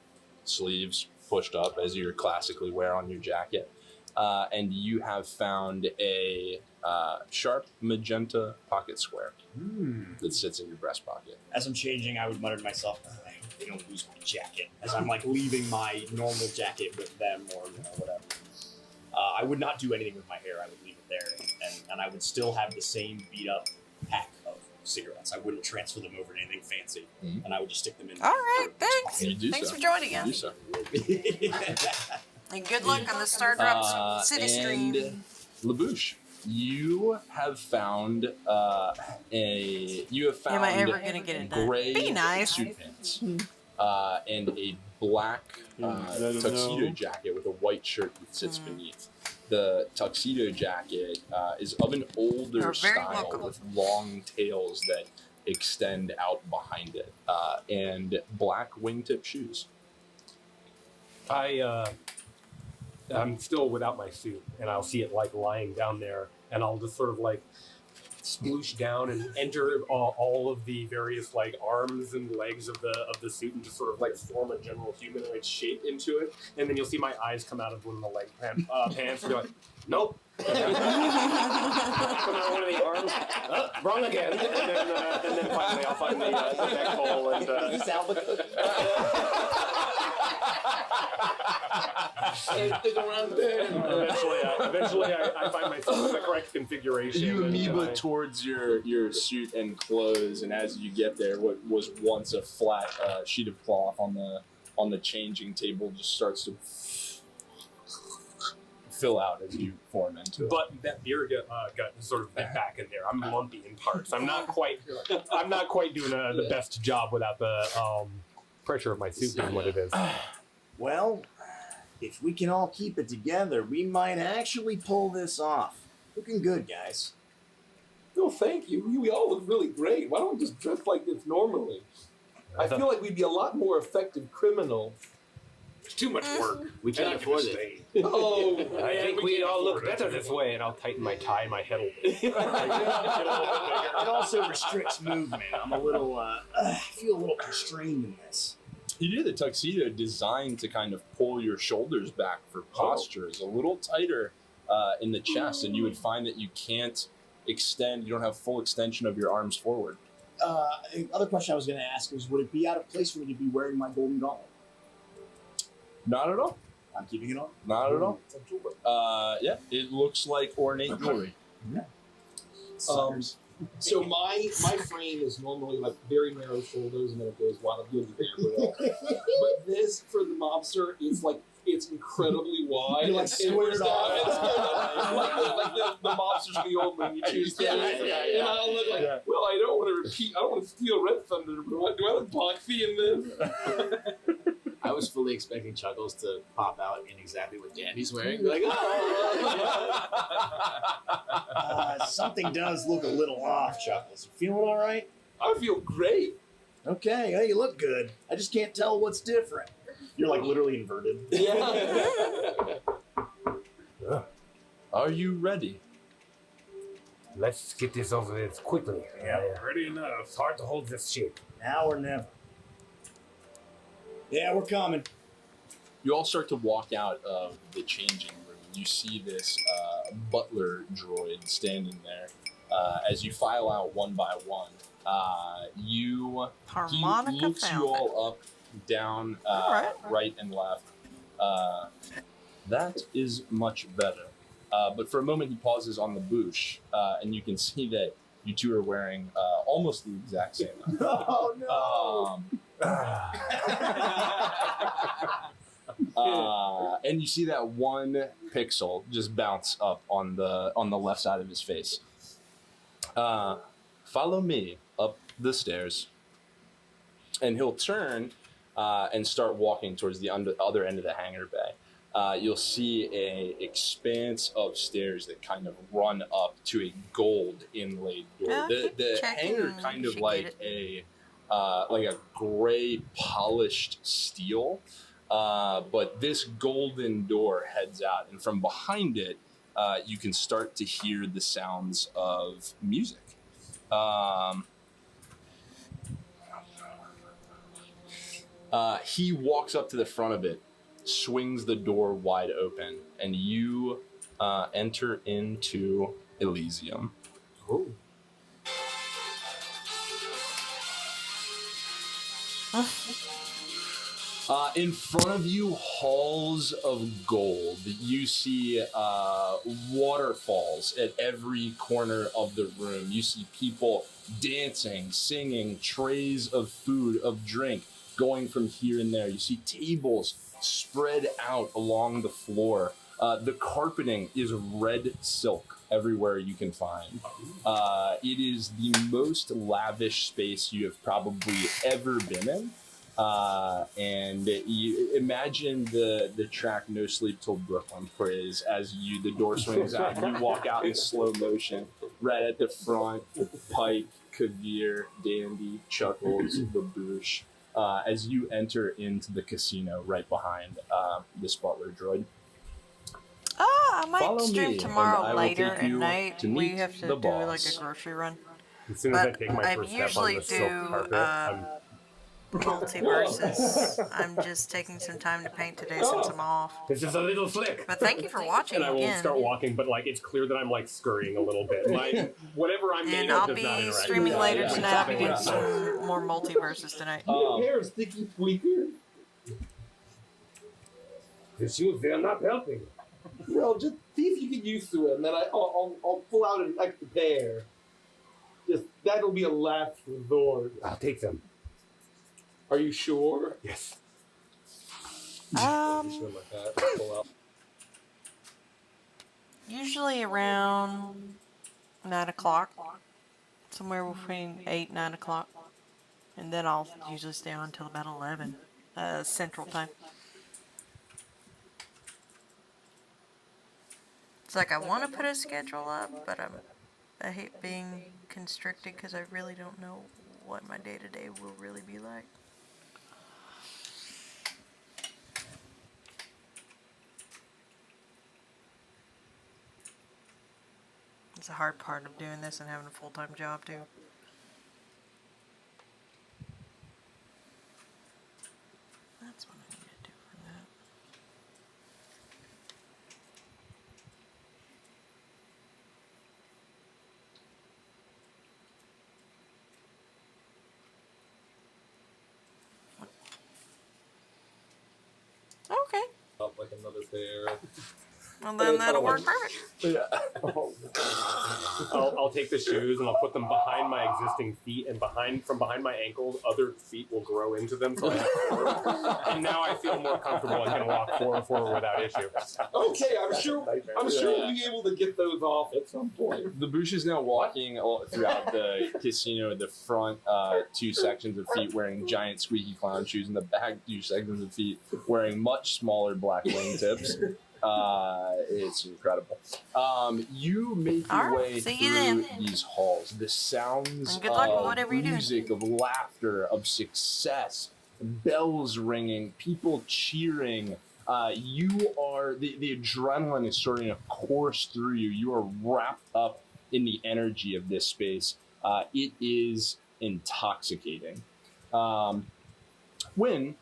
sleeves pushed up as you classically wear on your jacket. And you have found a sharp magenta pocket square that sits in your breast pocket. As I'm changing, I would mutter to myself, I hope they don't lose my jacket. As I'm like leaving my normal jacket with them or whatever. I would not do anything with my hair. I would leave it there, and I would still have the same beat up pack of cigarettes. I wouldn't transfer them over to anything fancy, and I would just stick them in. All right, thanks. You do Thanks so. for joining You us. do so. And good luck on the Stardust City stream. And LaBouche, you have found Am I ever gonna get it done? gray Be nice. suit pants and a black tuxedo jacket with a white shirt that sits beneath. The tuxedo jacket is of an older You're very style welcome. with long tails that extend out behind it, and black wingtip shoes. I'm still without my suit, and I'll see it like lying down there, and I'll just sort of like sploosh down and enter all of the various like arms and legs of the suit, and just sort of like form a general humanoid shape into it. And then you'll see my eyes come out of one of the leg pants, and be like, "Nope." Come out one of the arms, wrong again, and then finally I'll find the neck hole and. Is this Albacook? Eventually, I find myself in the correct configuration. You and, amoeba towards your suit and clothes, and as you get there, what was once a flat sheet of cloth on the changing table just starts to fill out as you form into it. But that beer got sort of bent back in there. I'm lumpy in parts. I'm not quite doing the best job without the pressure of my suit being what it is. Well, if we can all keep it together, we might actually pull this off. Looking good, guys. No, thank you. We all look really great. Why don't we just dress like this normally? I feel like we'd be a lot more effective criminals. It's too much work. We can't afford it. Oh, I think we all look better this way, and I'll tighten my tie and my head a little bit. It also restricts movement. I'm a little, I feel a little constrained in this. You do the tuxedo designed to kind of pull your shoulders back for posture. It's a little tighter in the chest, and you would find that you can't extend, you don't have full extension of your arms forward. Other question I was going to ask was, would it be out of place for me to be wearing my golden gauntlet? Not at all. I'm keeping it on. Not at all. Yeah, it looks like ornate jewelry. Suckers. So my frame is normally like very narrow shoulders, and then it goes wide up really big. But this for the mobster is like it's incredibly wide. You're like squared off. like the mobsters from the old when you choose to. And I'll look like, well, I don't want to repeat. I don't want to steal Red Thunder, but do I look boxy in this? I was fully expecting Chuckles to pop out in exactly what Danny's wearing. Like, Something does look a little off, Chuckles. You feeling all right? I feel great. Okay, well, you look good. I just can't tell what's different. You're like literally inverted. Yeah. Are you ready? Let's get this over with quickly. Yeah, ready enough. It's hard to hold this shape. Now or never. Yeah, we're coming. You all start to walk out of the changing room. You see this butler droid standing there. As you file out one by one, he Harmonica looks found you all up, down, right and left. That is much better. But for a moment, he pauses on the boosh, and you can see that you two are wearing almost the exact same outfit. Oh, no! And you see that one pixel just bounce up on the left side of his face. Follow me up the stairs, and he'll turn and start walking towards the other end of the hangar bay. You'll see a expanse of stairs that kind of run up to a gold inlaid door. Yeah, The hangar kind of like a gray polished steel, but this golden door heads out, and from behind it, you can start to hear the sounds of music. He walks up to the front of it, swings the door wide open, and you enter into Elysium. Oh. In front of you, halls of gold. You see waterfalls at every corner of the room. You see people dancing, singing, trays of food, of drink going from here and there. You see tables spread out along the floor. The carpeting is red silk everywhere you can find. It is the most lavish space you have probably ever been in. And you imagine the track "No Sleep Till Brooklyn" plays as the door swings out and you walk out in slow motion. Right at the front, Pike, Kavir, Dandy, Chuckles, Baboosh, as you enter into the casino right behind this butler droid. I might Follow me, stream and tomorrow I will later take at you night. to We meet have to the do like boss. a grocery run. As soon as I But take my I first step on usually the silk do, carpet, multiverses. I'm just taking some time to paint today since I'm off. it's just a little slick. But thank you for watching And I will again. start walking, but like it's clear that I'm like scurrying a little bit. Like whatever I'm made And of I'll does not be interact. streaming with later that. tonight. I'll be doing some more multiverses tonight. Hair sticky tweaker. The shoes, they're not helping. Well, just see if you get used to it, and then I'll pull out an extra pair. Just that'll be a last resort. I'll take them. Are you sure? Yes. Usually around 9 o'clock. Somewhere between 8 and 9 o'clock. And then I'll usually stay on until about 11 Central Time. It's like I want to put a schedule up, but I hate being constricted because I really don't know what my day-to-day will really be like. It's a hard part of doing this and having a full-time job too. That's what I need to do for that. Okay. Up like another pair. Well, then that'll work perfect. I'll take the shoes and I'll put them behind my existing feet, and from behind my ankles, other feet will grow into them. So I have four. And now I feel more comfortable and can walk forward without issue. Okay, I'm sure we'll be able to get those off at some point. The Bush is now walking throughout the casino. The front 2 sections of feet wearing giant squeaky clown shoes, and the back 2 sections of feet wearing much smaller black wingtips. It's incredible. You make your way through these halls. The sounds of music, of laughter, of success, bells ringing, people cheering. You are the adrenaline is starting to course through you. You are wrapped up in the energy of this space. It is intoxicating. When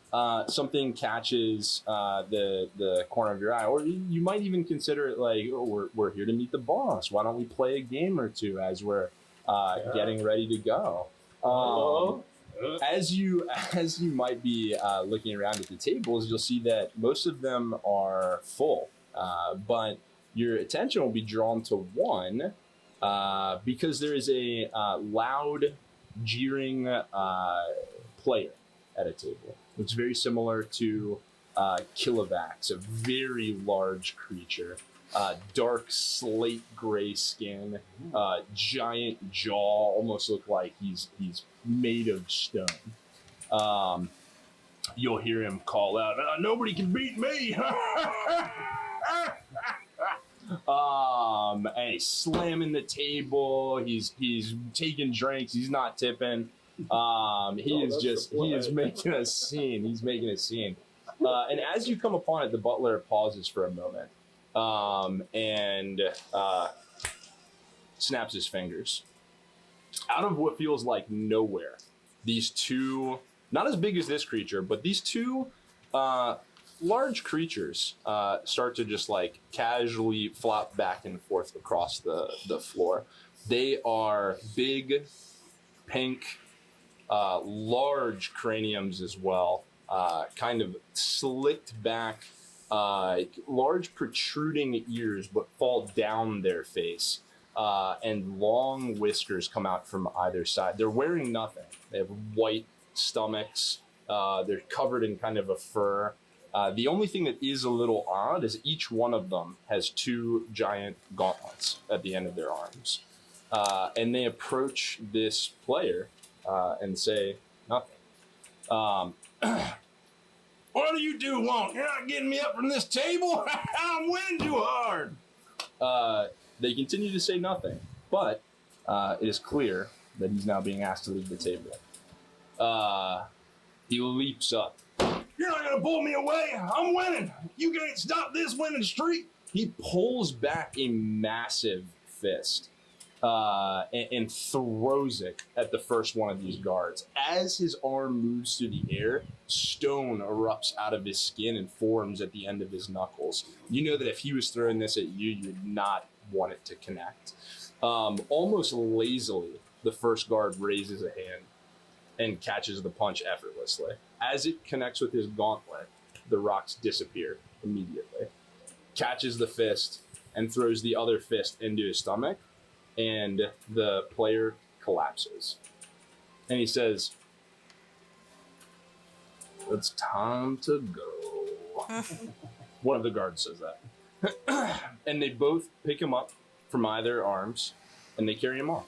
something catches the corner of your eye, or you might even consider it like, oh, we're here to meet the boss. Why don't we play a game or two as we're getting ready to go? As you might be looking around at the tables, you'll see that most of them are full, but your attention will be drawn to one because there is a loud, jeering player at a table. It's very similar to Kilovax, a very large creature. Dark slate gray skin, giant jaw, almost look like he's made of stone. You'll hear him call out, "Nobody can beat me!" And he's slamming the table. He's taking drinks. He's not tipping. He is making a scene. He's making a scene. And as you come upon it, the butler pauses for a moment and snaps his fingers. Out of what feels like nowhere, these two, not as big as this creature, but these two large creatures start to just like casually flop back and forth across the floor. They are big, pink, large craniums as well, kind of slicked back, large protruding ears but fall down their face, and long whiskers come out from either side. They're wearing nothing. They have white stomachs. They're covered in kind of a fur. The only thing that is a little odd is each one of them has 2 giant gauntlets at the end of their arms. And they approach this player and say nothing. What do you do want? You're not getting me up from this table? I'm winning too hard. They continue to say nothing, but it is clear that he's now being asked to leave the table. He leaps up. You're not going to pull me away. I'm winning. You can't stop this winning streak. He pulls back a massive fist and throws it at the first one of these guards. As his arm moves through the air, stone erupts out of his skin and forms at the end of his knuckles. You know that if he was throwing this at you, you would not want it to connect. Almost lazily, the first guard raises a hand and catches the punch effortlessly. As it connects with his gauntlet, the rocks disappear immediately. Catches the fist and throws the other fist into his stomach, and the player collapses. And he says, "It's time to go." One of the guards says that. And they both pick him up from either arms, and they carry him off.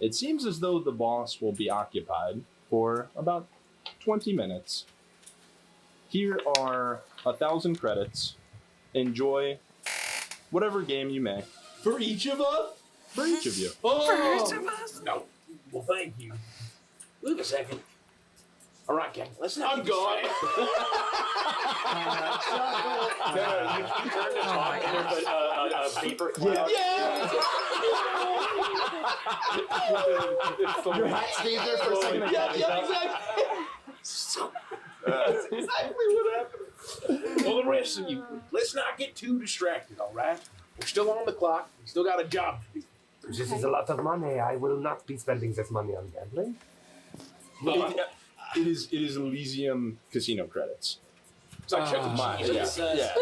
It seems as though the boss will be occupied for about 20 minutes. Here are 1,000 credits. Enjoy whatever game you may. For each of us? For each of you. Oh. For each of us? No. Well, thank you. Wait a second. All right, gang. Let's not. I'm gone. You turned to talk and there's a paper cloud. Yeah. Your hat stayed there for a second. Yeah, exactly. That's exactly what happened. Well, the rest of you, let's not get too distracted, all right? We're still on the clock. We still got a job to do. This is a lot of money. I will not be spending this money on gambling. It is Elysium casino credits. It's like Chuck E. mine, Cheese. yeah.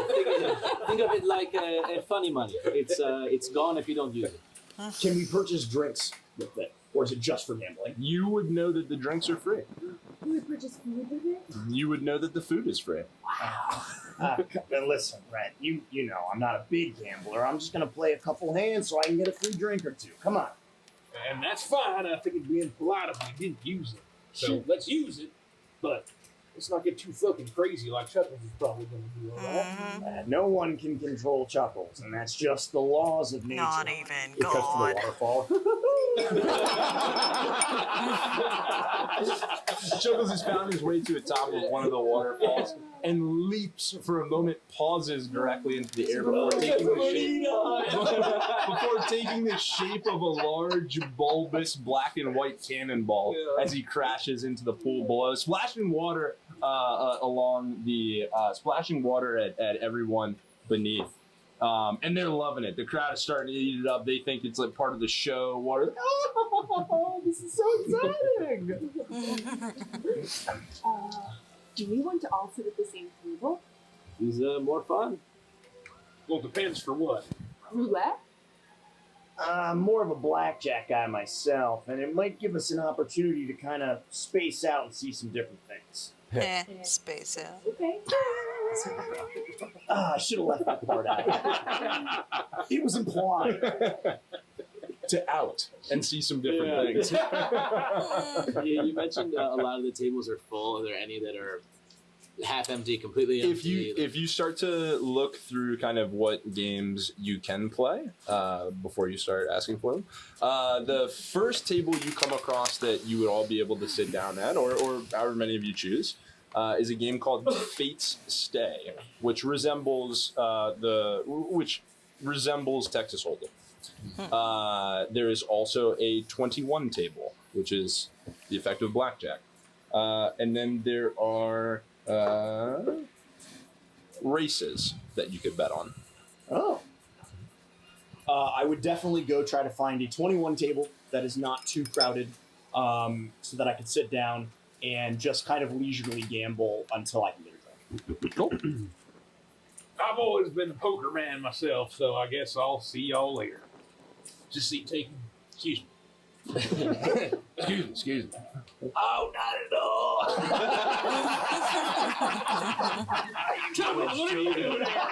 Think of it like a funny money. It's gone if you don't use it. Can we purchase drinks with it? Or is it just for gambling? You would know that the drinks are free. Can we purchase food with it? You would know that the food is free. And listen, Red, you know I'm not a big gambler. I'm just going to play a couple hands so I can get a free drink or two. Come on. And that's fine. I think it'd be impolite if we didn't use it. So Sure. let's use it, but let's not get too fucking crazy like Chuckles is probably going to do, all right? No one can control Chuckles, and that's just the laws of nature. Not even It comes to the God. waterfall. Chuckles has found his way to the top of one of the waterfalls and leaps for a moment, pauses directly into the air before taking the shape of a large, bulbous black and white cannonball as he crashes into the pool below, splashing water splashing water at everyone beneath. And they're loving it. The crowd is starting to eat it up. They think it's like part of the show. Water. Oh, this is so exciting! Do we want to all sit at the same table? Is more fun. Well, it depends for what. Roulette? I'm more of a blackjack guy myself, and it might give us an opportunity to kind of space out and see some different things. Space out. Okay. I should have left that part out. It was implied. To out and see some different things. You mentioned a lot of the tables are full. Are there any that are half empty, completely empty? If you start to look through kind of what games you can play before you start asking for them, the first table you come across that you would all be able to sit down at, or however many of you choose, is a game called Fate's Stay, which resembles Texas Hold'em. There is also a 21 table, which is the effect of blackjack. And then there are races that you could bet on. Oh. I would definitely go try to find a 21 table that is not too crowded, so that I could sit down and just kind of leisurely gamble until I can get a drink. Cool. I've always been a poker man myself, so I guess I'll see y'all later. Just see taking. Excuse me. Excuse me. Oh, not at all. Chuckles, what are you doing there?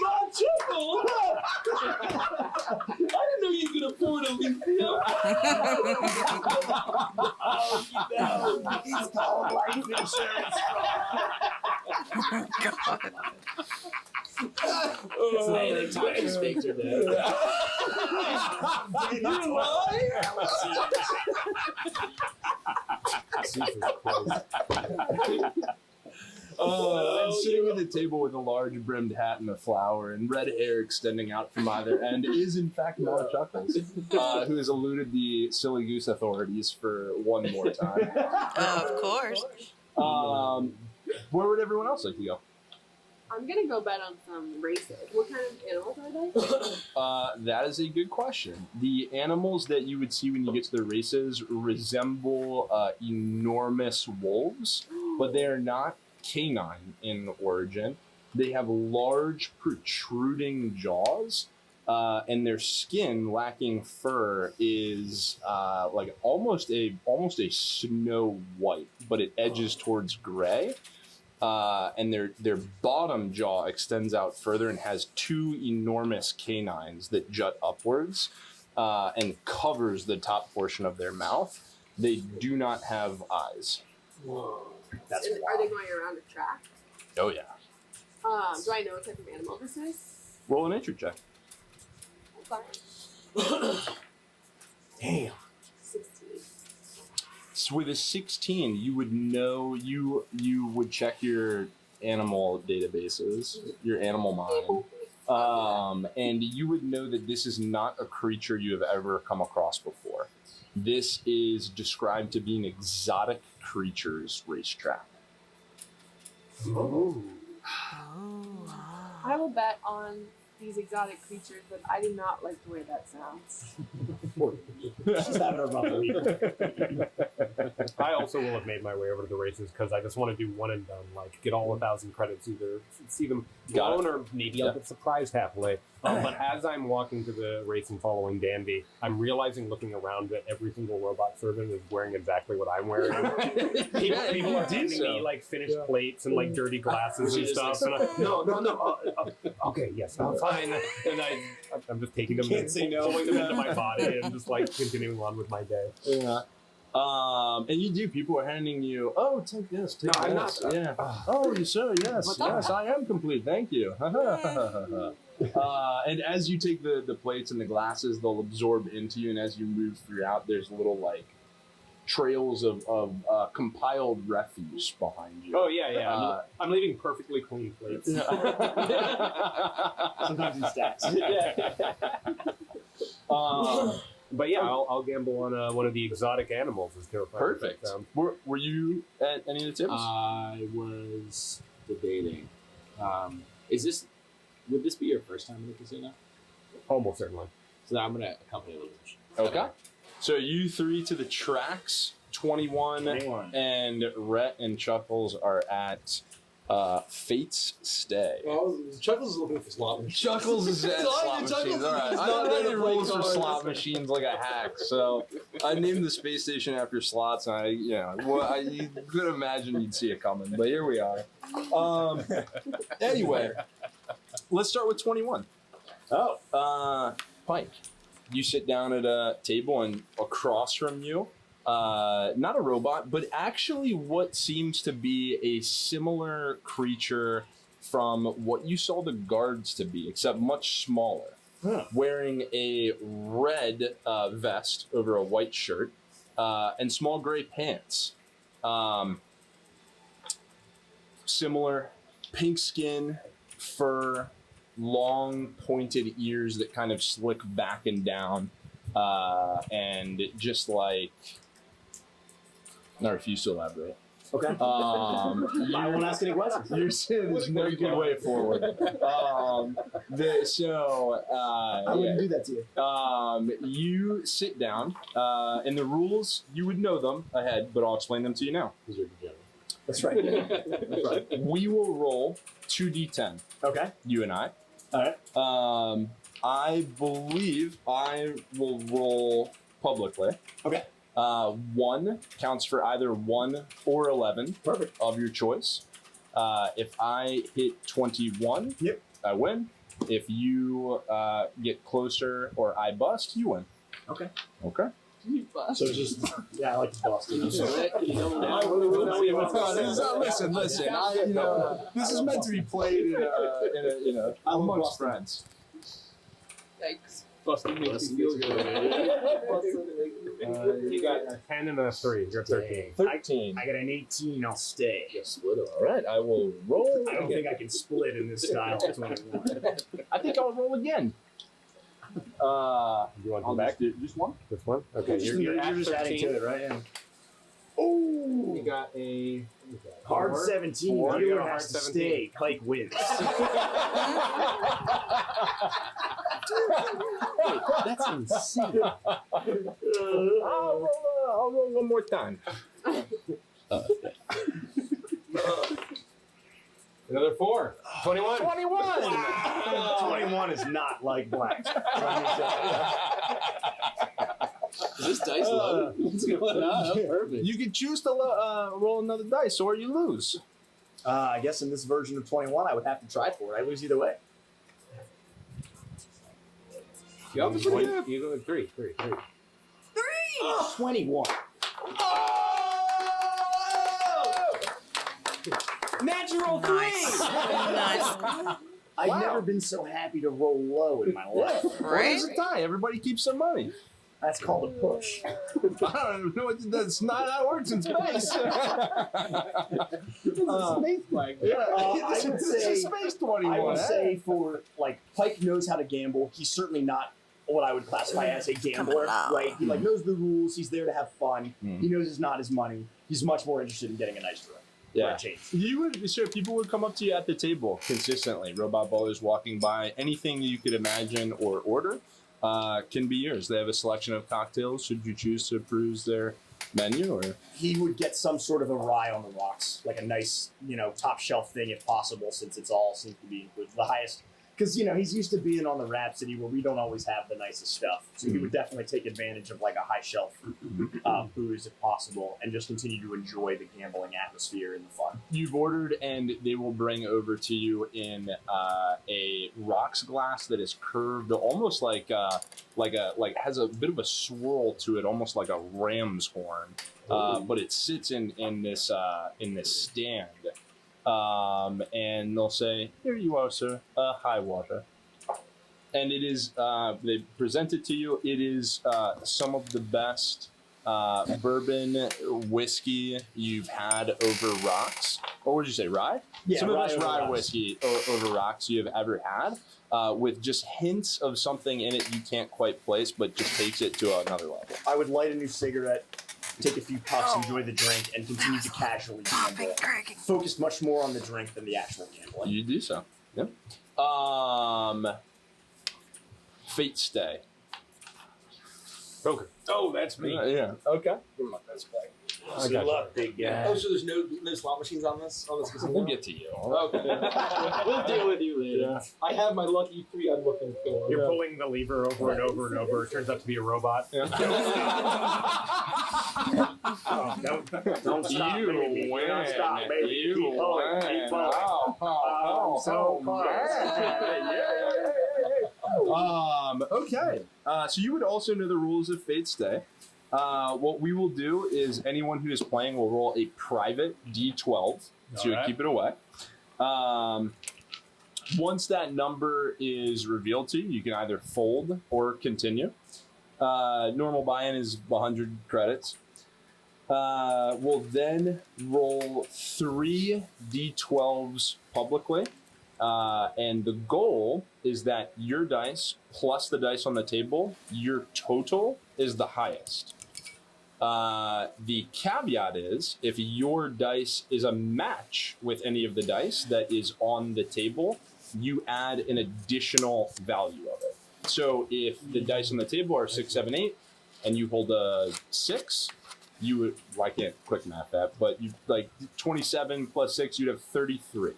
My Chuckles! I didn't know you could afford to leave me up. Oh, you called life insurance God. Hey, they talk to Spectre Day. You lie? Jesus Christ. And sitting at the table with a large brimmed hat and a flower and red hair extending out from either end is in fact Mara Chuckles, who has eluded the Silly Goose authorities for one more time. Of course. Where would everyone else like to go? I'm gonna go bet on some races. What kind of animals are they? That is a good question. The animals that you would see when you get to the races resemble enormous wolves, but they are not canine in origin. They have large protruding jaws, and their skin, lacking fur, is like almost a snow white, but it edges towards gray. And their bottom jaw extends out further and has two enormous canines that jut upwards and covers the top portion of their mouth. They do not have eyes. Whoa. That's And are they going around a track? Oh yeah. Do I know what type of animal this is? Roll a nature check. Okay. Damn. 16. So with a 16, you would know you would check your animal databases, your animal mind, and you would know that this is not a creature you have ever come across before. This is described to be an exotic creatures racetrack. Ooh. I will bet on these exotic creatures, but I do not like the way that sounds. She's having a rough week. I also will have made my way over to the races because I just want to do one and done, like get all 1,000 credits, either see them Got blown or maybe I'll get surprised halfway. But as I'm walking to the race and following Danby, I'm realizing, looking around, that every single robot servant is wearing exactly what I'm wearing. People are handing me like finished plates and like dirty glasses and stuff. And no. Okay, yes, I'm fine. And I'm just taking them, Can't say no. pulling them into my body, and just like continuing on with my day. Yeah. And you do. People are handing you, oh, take this, take No, I'm this. not. Yeah. Oh, you sir, yes, I am complete. Thank you. And as you take the plates and the glasses, they'll absorb into you, and as you move throughout, there's little like trails of compiled refuse behind you. Oh yeah. I'm leaving perfectly clean plates. Sometimes in stacks. But yeah, I'll gamble on one of the exotic animals. As Perfect. Were you at any of the tables? I was debating. Would this be your first time in the casino? Almost certainly. So I'm going to accompany Luge. Okay. So you three to the tracks. 21 and Rhett and Chuckles are at Fate's Stay. Well, Chuckles is looking for slot machines. Chuckles is at slot machines. All right. I don't know any rules for slot machines like a hack, so I named the space station after slots, and you could imagine you'd see it coming, but here we are. Anyway, let's start with 21. Pike, you sit down at a table, and across from you, not a robot, but actually what seems to be a similar creature from what you saw the guards to be, except much smaller. Wearing a red vest over a white shirt and small gray pants. Similar pink skin, fur, long pointed ears that kind of slick back and down, and just like... I refuse to elaborate. Okay. I won't ask any questions. You're saying there's no good way forward. I wouldn't do that to you. You sit down, and the rules, you would know them ahead, but I'll explain them to you now. Because you're degenerate. That's right. That's right. We will roll 2d10. Okay. You and I. All right. I believe I will roll publicly. Okay. 1 counts for either 1 or 11. Perfect. Of your choice. If I hit 21, yep, I win. If you get closer or I bust, you win. Okay. Okay. So it's just, I like the Boston. Listen. This is meant to be played in a amongst friends. Yikes. Busting makes me feel good. You got a 10 and a 3. You're 13. 13. I got an 18. I'll stay. Split it. All right, I will roll. I don't think I can split in this style. 21. I think I'll roll again. You want to come back? Just one? This one? Okay, you're just adding 13. to it, right? Yeah. Oh! You got a... Hard 17. Four. Viewer Hard has to 17. stay. Pike wins. That's insane. I'll roll one more time. Another 4. 21. 21! 21 is not like black. Is this dice low? What's going on? Oh, perfect. You can choose to roll another dice, or you lose. I guess in this version of 21, I would have to try for it. I lose either way. You go 3. 21. Natural 3! Nice. I've never been so happy to roll low in my life. Right? There's a tie. Everybody keeps some money. That's called a push. I don't know. That's not how it works in space. Space flag. I would say, space 21. I would say for, like, Pike knows how to gamble. He's certainly not what I would classify as a gambler, right? He, like, knows the rules. He's there to have fun. He knows it's not his money. He's much more interested in getting a nice drink. Yeah. People would come up to you at the table consistently. Robot ballers walking by. Anything you could imagine or order can be yours. They have a selection of cocktails. Should you choose to peruse their menu, or he would get some sort of a rye on the rocks, like a nice, top shelf thing if possible, since it's all seems to be included. The highest, because he's used to being on the Rhapsody where we don't always have the nicest stuff, so he would definitely take advantage of like a high shelf booze if possible, and just continue to enjoy the gambling atmosphere and the fun. you've ordered, and they will bring over to you in a rocks glass that is curved, almost like has a bit of a swirl to it, almost like a ram's horn, but it sits in this stand. And they'll say, "Here you are, sir, high water." And it is, they present it to you. It is some of the best bourbon whiskey you've had over rocks. Or would you say rye? Yeah, some of the best over rye rocks. whiskey over rocks you have ever had, with just hints of something in it you can't quite place, but just takes it to another level. I would light a new cigarette, take a few puffs, enjoy the drink, and continue to casually gamble. Focused much more on the drink than the actual gambling. You do so. Yep. Fate Stay. Poker. Oh, that's me. Yeah. Okay. Good luck, big guy. Oh, so there's no slot machines on this casino? We'll get to you. Okay. We'll deal with you later. Yeah. I have my lucky 3 I'm looking for. You're pulling the lever over and over and over. It turns out to be a robot. Don't stop, You baby. win. Don't stop, baby. You Keep pulling. win. Keep pulling. So close. Okay. So you would also know the rules of Fate Stay. What we will do is anyone who is playing will roll a private D12 to Alright. keep it away. Once that number is revealed to you, you can either fold or continue. Normal buy-in is 100 credits. We'll then roll 3 D12s publicly. And the goal is that your dice plus the dice on the table, your total is the highest. The caveat is if your dice is a match with any of the dice that is on the table, you add an additional value of it. So if the dice on the table are 6, 7, 8, and you hold a 6, you would, well, I can't quick math that, but you like 27 plus 6, you'd have 33.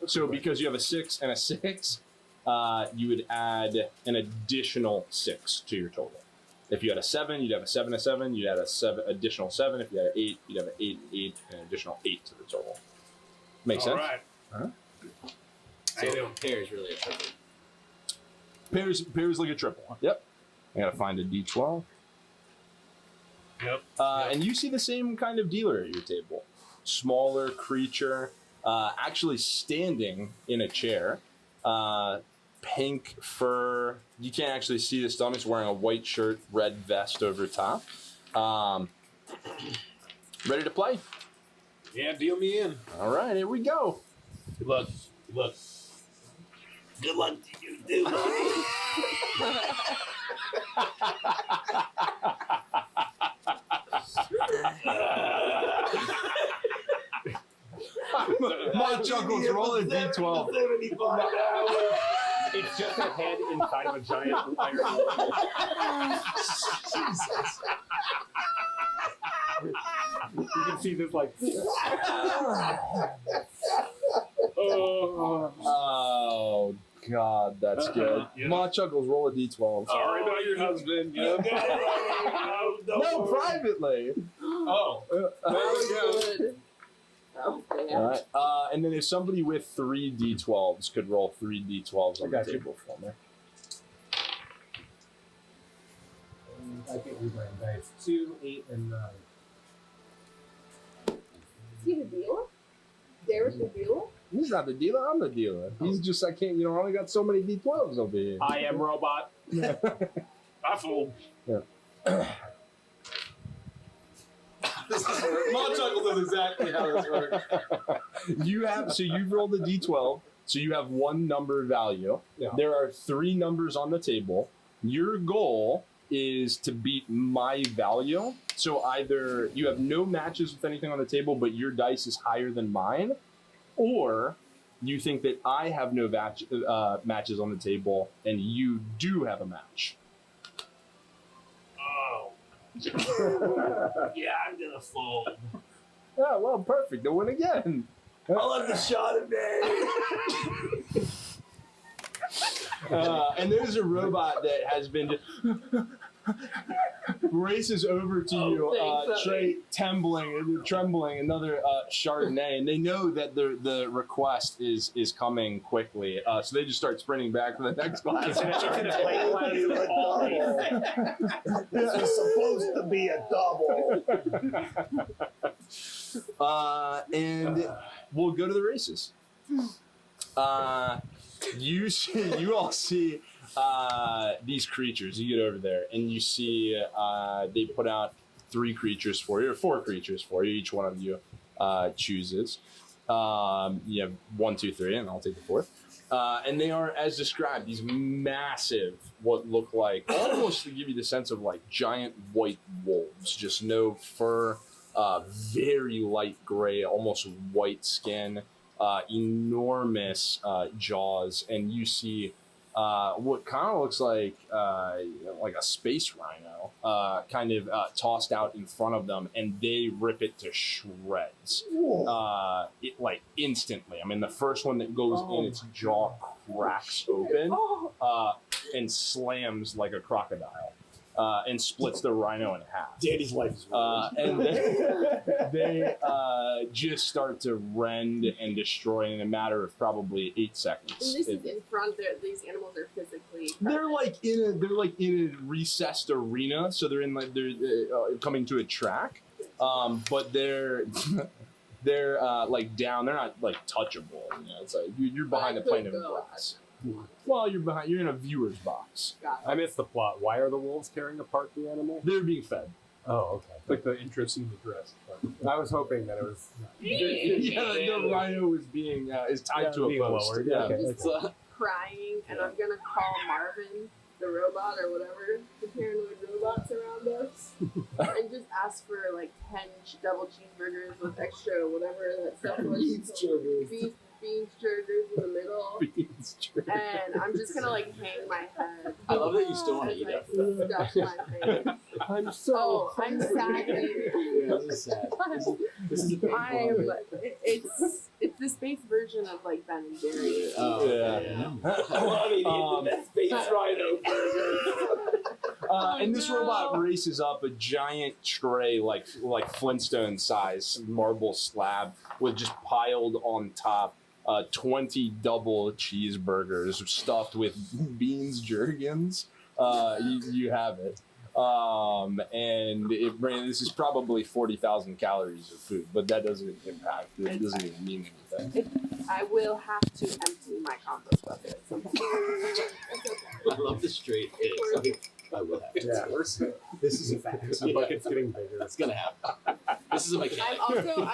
So because you have a 6 and a 6, you would add an additional 6 to your total. If you had a 7, you'd have a 7, a 7. You'd add a 7, additional 7. If you had an 8, you'd have an 8, 8, and an additional 8 to the total. Make sense? All right. So pairs really a triple. Pairs like a triple. Yep. I gotta find a D12. Yep. And you see the same kind of dealer at your table. Smaller creature, actually standing in a chair. Pink fur. You can't actually see the stomach. He's wearing a white shirt, red vest over top. Ready to play? Yeah, deal me in. All right, here we go. Good luck. Good luck. Good luck to you, dude. My chuckles, roll a d12. It's just a head inside of a giant iron. Jesus. You can see this like. Oh God, that's good. Yeah. Ma chuckles, roll a d12. Sorry about your husband. You know? No, privately. Oh. Good. Oh, damn. All right. And then if somebody with 3 d12s could roll 3 d12s on the got you. table for me. I can't read my dice. 2, 8, and 9. Is he the dealer? Darren's the dealer? He's not the dealer. I'm the dealer. He's just I can't. I only got so many d12s over here. I am robot. I fold. Yeah. Ma chuckle knows exactly how this works. You've rolled a d12, so you have one number value. Yeah. There are 3 numbers on the table. Your goal is to beat my value. So either you have no matches with anything on the table, but your dice is higher than mine, or you think that I have no matches on the table and you do have a match. Oh. Yeah, I'm gonna fold. Oh, well, perfect. They'll win again. I'll have the shot of me. And there's a robot that has been races over to you, thanks, Trey, trembling, another Chardonnay, and they know that the request is coming quickly, so they just start sprinting back for the next glass. This was supposed to be a double. And we'll go to the races. You all see these creatures. You get over there and you see they put out 3 creatures for you, or 4 creatures for you. Each one of you chooses. You have 1, 2, 3, and I'll take the 4th. And they are, as described, these massive, what look like, almost to give you the sense of like giant white wolves, just no fur, very light gray, almost white skin, enormous jaws, and you see what kind of looks like a space rhino kind of tossed out in front of them, and they rip it to shreds. Like instantly. I mean, the first one that goes in, its jaw cracks open and slams like a crocodile. And splits the rhino in half. Danny's life is and they just start to rend and destroy in a matter of probably 8 seconds. And this is in front. These animals are physically. They're like in a recessed arena, so they're coming to a track, but they're like down. They're not like touchable. It's like you're behind a plane of glass. Well, you're in a viewer's box. I missed the plot. Why are the wolves tearing apart the animal? They're being fed. Oh, okay. Like the interest in the dress. I was hoping that it was. The rhino is being is tied to a post. Lowered. Yeah. Okay. Just crying, and I'm gonna call Marvin, the robot or whatever, the paranoid robots around us, and just ask for like 10 double cheeseburgers with extra whatever that stuff was. Beans burgers in the middle. And I'm just gonna like hang my head. I love that you still want to eat it. Stuff my face. I'm so. I'm sad. Yeah, this is sad. This is a painful It's the space version of like Ben and Jerry. Oh, Yeah. the best space rhino burger. And this robot races up a giant tray, like Flintstone size marble slab, with just piled on top 20 double cheeseburgers stuffed with beans jergens. You have it. And this is probably 40,000 calories of food, but that doesn't impact. It doesn't even mean anything. I will have to empty my compost bucket at some point. I love the straight face. I will have to. Yeah, This is a fact. the bucket's getting bigger. It's gonna happen. This is a mechanic. I'm also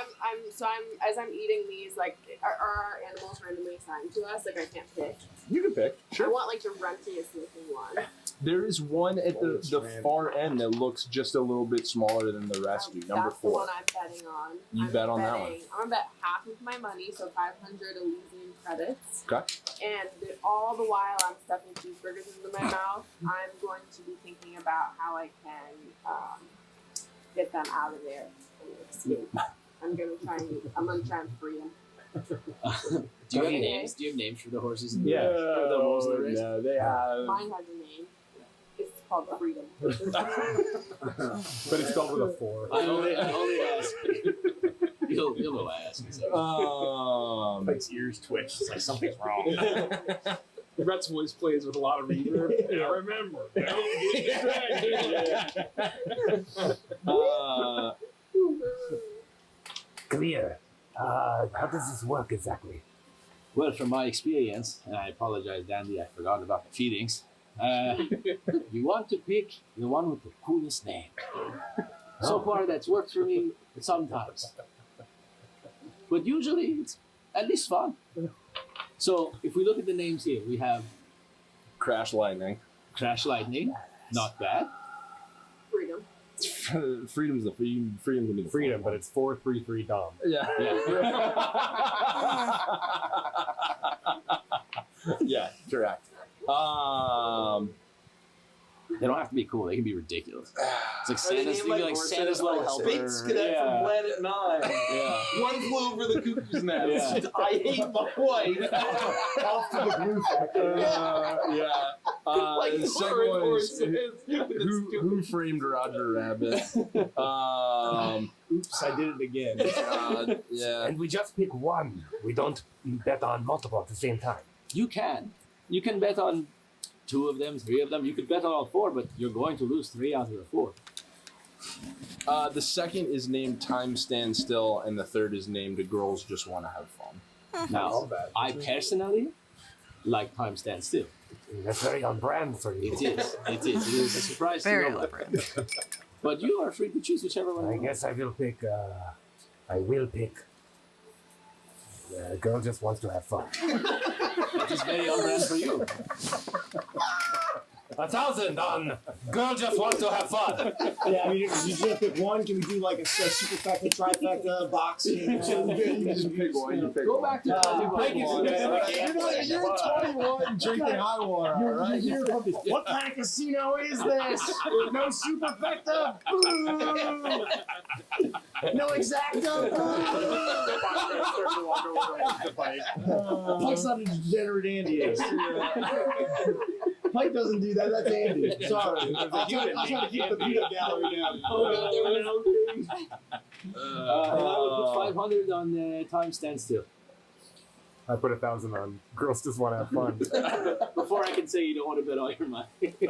as I'm eating these, like, are our animals randomly assigned to us? Like, I can't pick. You can pick. I want like the runtiest looking one. There is one at the far end that looks just a little bit smaller than the rest. Number That's 4. the one I'm betting on. You bet on that one. I'm gonna bet half of my money, so 500 Elysian credits. Okay. And all the while I'm stuffing cheeseburgers into my mouth, I'm going to be thinking about how I can get them out of there and escape. I'm gonna try and free them. Do you have names? Do you have names for the horses? And Yeah. the wolves in the race? No, they have. Mine has a name. It's called Freedom. But it's spelled with a 4. I only ask. You'll know I ask. Mike's ears twitch. It's like something's wrong. Rhett's voice plays with a lot of reverb. Yeah, remember. Don't get distracted. Come here. How does this work exactly? Well, from my experience, and I apologize, Dandy, I forgot about the feedings. You want to pick the one with the coolest name. So far, that's worked for me sometimes. But usually, it's at least fun. So, if we look at the names here, we have Crash Lightning. Crash Lightning, not bad. Freedom. Freedom's gonna be the Freedom, but it's 433 Dom. Yeah. Yeah, correct. They don't have to be cool. They can be ridiculous. It's like Santa's, named like Santa's little helper. Space Cadet from Planet 9. Yeah. One flew over the cuckoo's nest. Yeah. I hate my wife. Off to the blue factory. Like The second one is is. who framed Roger Rabbit? Oops, I did it again. Yeah. And we just pick one. We don't bet on multiple at the same time. You can bet on 2 of them, 3 of them. You could bet on all 4, but you're going to lose 3 out of the 4. The second is named Time Stand Still, and the third is named Girls Just Want to Have Fun. Now, I personally like Time Stand Still. That's very on brand for you. It is. It is a surprise Very to no on one. brand. But you are free to choose whichever one. I you want. guess I will pick. Girl just wants to have fun. That is very on brand for you. 1,000 on. Girl just wants to have fun. Yeah, I mean, you just pick one. Can we do like a superfecta, trifecta, box? You just pick one. You pick Go one. back to You're 21 drinking high water, right? What kind of casino is this? No superfecta? Boo! No exacta? Boo! Pike's not a degenerate Andy is. Pike doesn't do that. That's Andy. Sorry. I'll try to keep the peanut gallery down. I would put 500 on Time Stand Still. I put 1,000 on. Girls just want to have fun. Before I can say you don't want to bet all your money. Okay.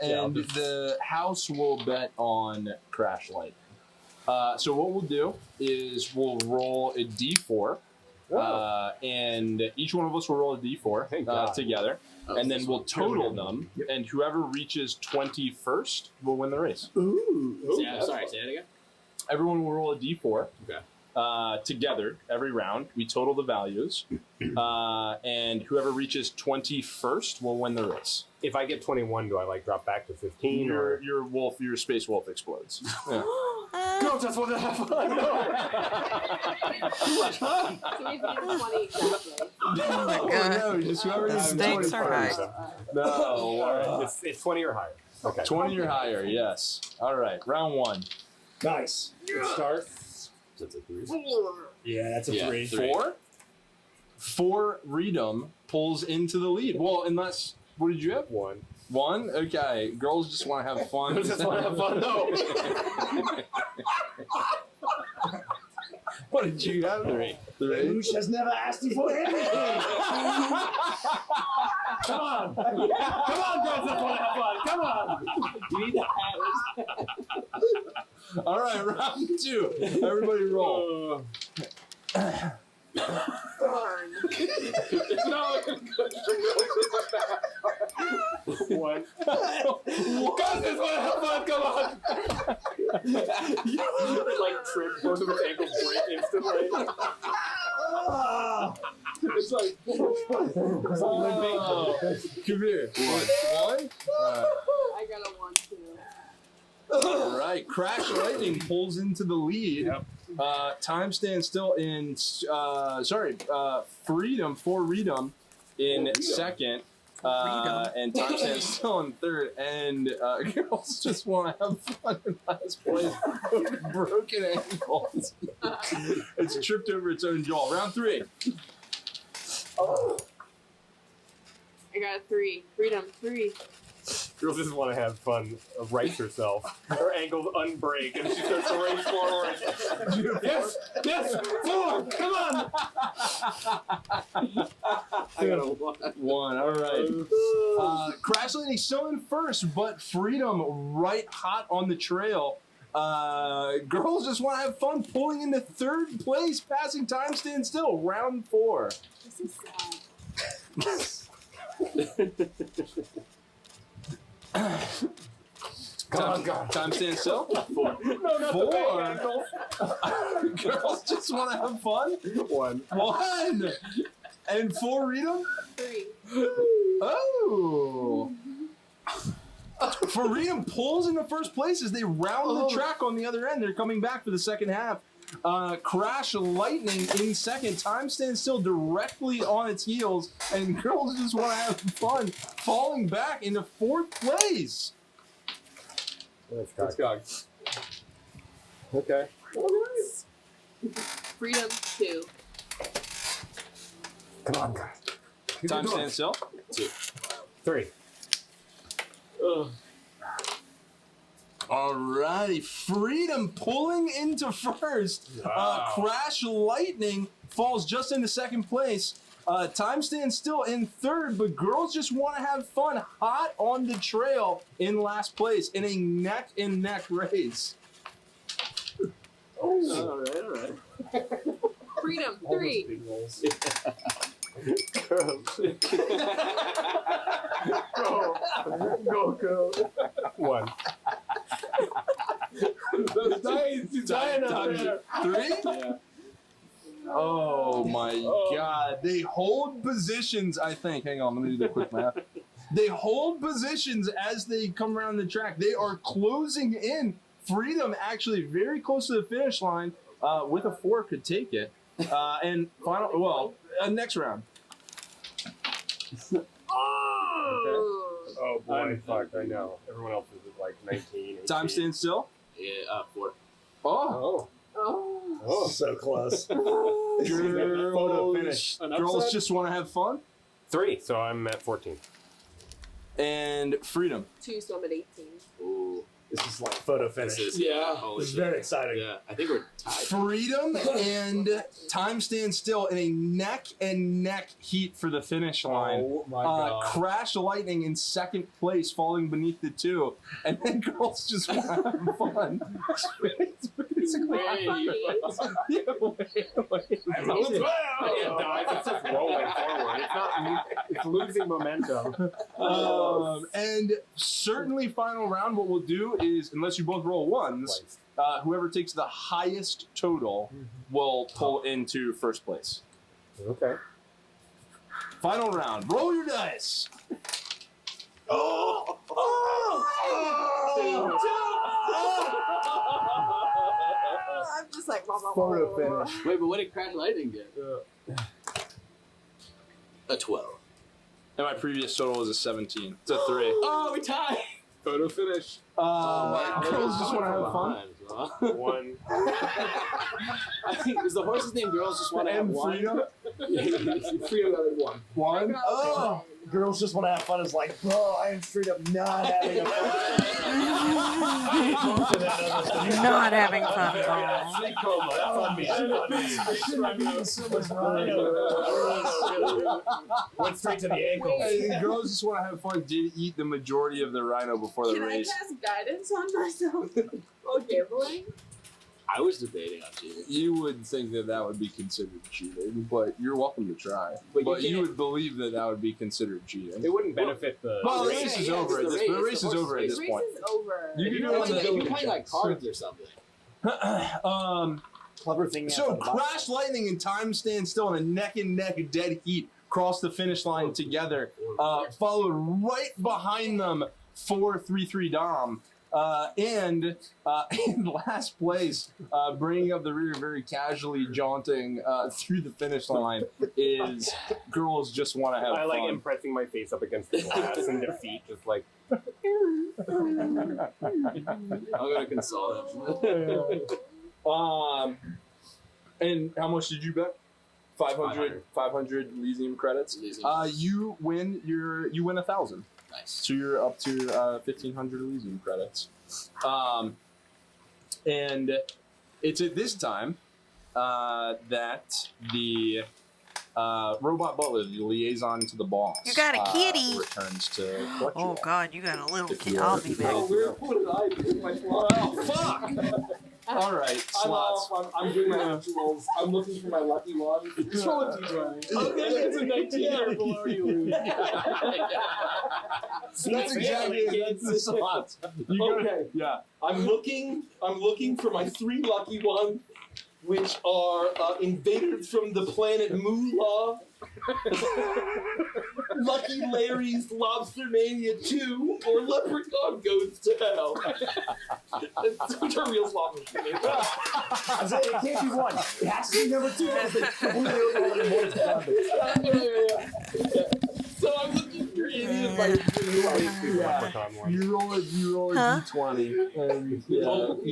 And the house will bet on Crash Lightning. So what we'll do is we'll roll a d4. And each one of us will roll a d4 together. And then we'll total them. And whoever reaches 20 first will win the race. Yeah, sorry, say that again. Everyone will roll a d4. Okay. Together every round. We total the values. And whoever reaches 20 first will win the race. If I get 21, do I like drop back to 15? Or Your space wolf explodes. Yeah. Girl just want to have fun. Too much fun. So we have to do 20 exactly. No, just whoever The gets stakes 20 are high. first. No, It's 20 or higher. Okay. 20 or higher, yes. All right, round 1. Nice. Good start. That's a 3. Yeah, that's a 3. 4 Freedom pulls into the lead. Well, unless, what did you have? 1. 1? Okay, girls just want to have fun. Girls just want to have fun, no. What did you have? 3. Lush has never asked you for anything. Come on! Come on, girls that want to have fun! Come on! You need that. All right, round 2. Everybody roll. Darn. No, One. Guys just want to have fun! Come on! Like trip, both of his ankles break instantly. it's like Come here. One. I got a 1 too. All right, Crash Lightning pulls into the lead. Yep. Time stands still in. Freedom for Redum in second. And time stands still in third. And girls just want to have fun in last place. Broken ankles. It's tripped over its own jaw. Round 3. I got a 3. Freedom 3. Girls just want to have fun, rights herself. Her ankles unbreak and she starts to race forward. Yes! Yes! 4! Come on! I got a 1. 1. All right. Crash Lightning still in first, but Freedom right hot on the trail. Girls just want to have fun, pulling into third place, passing time stand still. Round 4. This is sad. Time stand still. 4. No, not 4. the big ankles. Girls just want to have fun. 1. 1. And 4 Redum. 3. Oh. Freedom pulls into first place as they round the track on the other end. They're coming back for the second half. Crash Lightning in second. Time stands still directly on its heels. And girls just want to have fun, falling back into fourth place. Let's go. Okay. Freedom 2. Come on, guys. Time stands still. 3. Alrighty, Freedom pulling into first. Wow. Crash Lightning falls just into second place. Time stands still in third, but girls just want to have fun. Hot on the trail in last place in a neck-and-neck race. All right. Freedom 3. Go. 1. those dice. He's dying out there. 3? Yeah. Oh my God. They hold positions, I think. Hang on, let me do the quick math. They hold positions as they come around the track. They are closing in. Freedom actually very close to the finish line. With a 4 could take it. And next round. Oh boy, fuck, I know. Everyone else is at like 19, 18. Time stands still. Yeah, 4. Oh. Oh. So close. Photo finish. Girls just want to have fun. 3, so I'm at 14. And Freedom. 2, so I'm at 18. Ooh. This is like photo finish. This is, Yeah. holy This is shit. very exciting. Yeah, I think we're tied. Freedom and Time stands still in a neck-and-neck heat for the finish line. Oh my god. Crash Lightning in second place, falling beneath the 2. And then girls just want to have fun. It's basically Funny. It's just rolling forward. It's not. It's losing momentum. And certainly final round, what we'll do is, unless you both roll 1s, whoever takes the highest total will pull into first place. Okay. Final round. Roll your dice. I'm just like, Photo finish. Wait, but what did Crash Lightning get? A 12. And my previous total was a 17. It's a 3. Oh, we tied! Photo finish. Girls just want to have fun. 1. I think is the horse's name Girls Just Want to Have And One? Freedom. Freedom got a 1. 1. Oh. Girls just want to have fun. Is like, bro, I am straight up not having a fun. Not having fun at all. That's on me. Went straight to the ankle. Hey, girls just want to have fun. Did eat the majority of the rhino before the Can I race. cast guidance on myself while gambling? I was debating on cheating. You would think that that would be considered cheating, but you're welcome to try. But But you you can't- would believe that that would be considered cheating. It wouldn't benefit the. Well, the Yeah, race is yeah, over it's at the this. The race. race is The over at race this Race point. is over. You If can you're do it playing, on if the you're playing like cards or something. Clever thing. So crash lightning and time stand still in a neck and neck dead heat cross the finish line together. Followed right behind them 4-3-3 Dom. And in last place, bringing up the rear, very casually jaunting through the finish line, is girls just want to have I like fun. impressing my face up against the glass in defeat, just like. I'm gonna console him. And how much did you bet? 500 Elysium credits. Elysium. You win 1,000. Nice. So you're up to 1,500 Elysium credits. And it's at this time that the robot butler, the liaison to the boss, You got a kitty. returns to collect you Oh all. God, you got a little If kid. you I'll are- be if you back. are- What did I do with my slot? Oh, fuck! All right, slots. I'm doing my rituals. I'm looking for my lucky one. Roll a d20. Okay, it's a 19 below you lose. That's exactly it. That's the slots. You gotta- Okay. Yeah. I'm looking for my 3 lucky ones, which are invaders from the planet Moolah, Lucky Larry's Lobster Mania 2, or Leprechaun Goes to Hell. Which are real slot machines. I said it can't be one. It has to be number 2. It's like completely overwhelming more to So I'm looking for any of my 3 lucky. Leprechaun one. You roll a Huh? d20, and you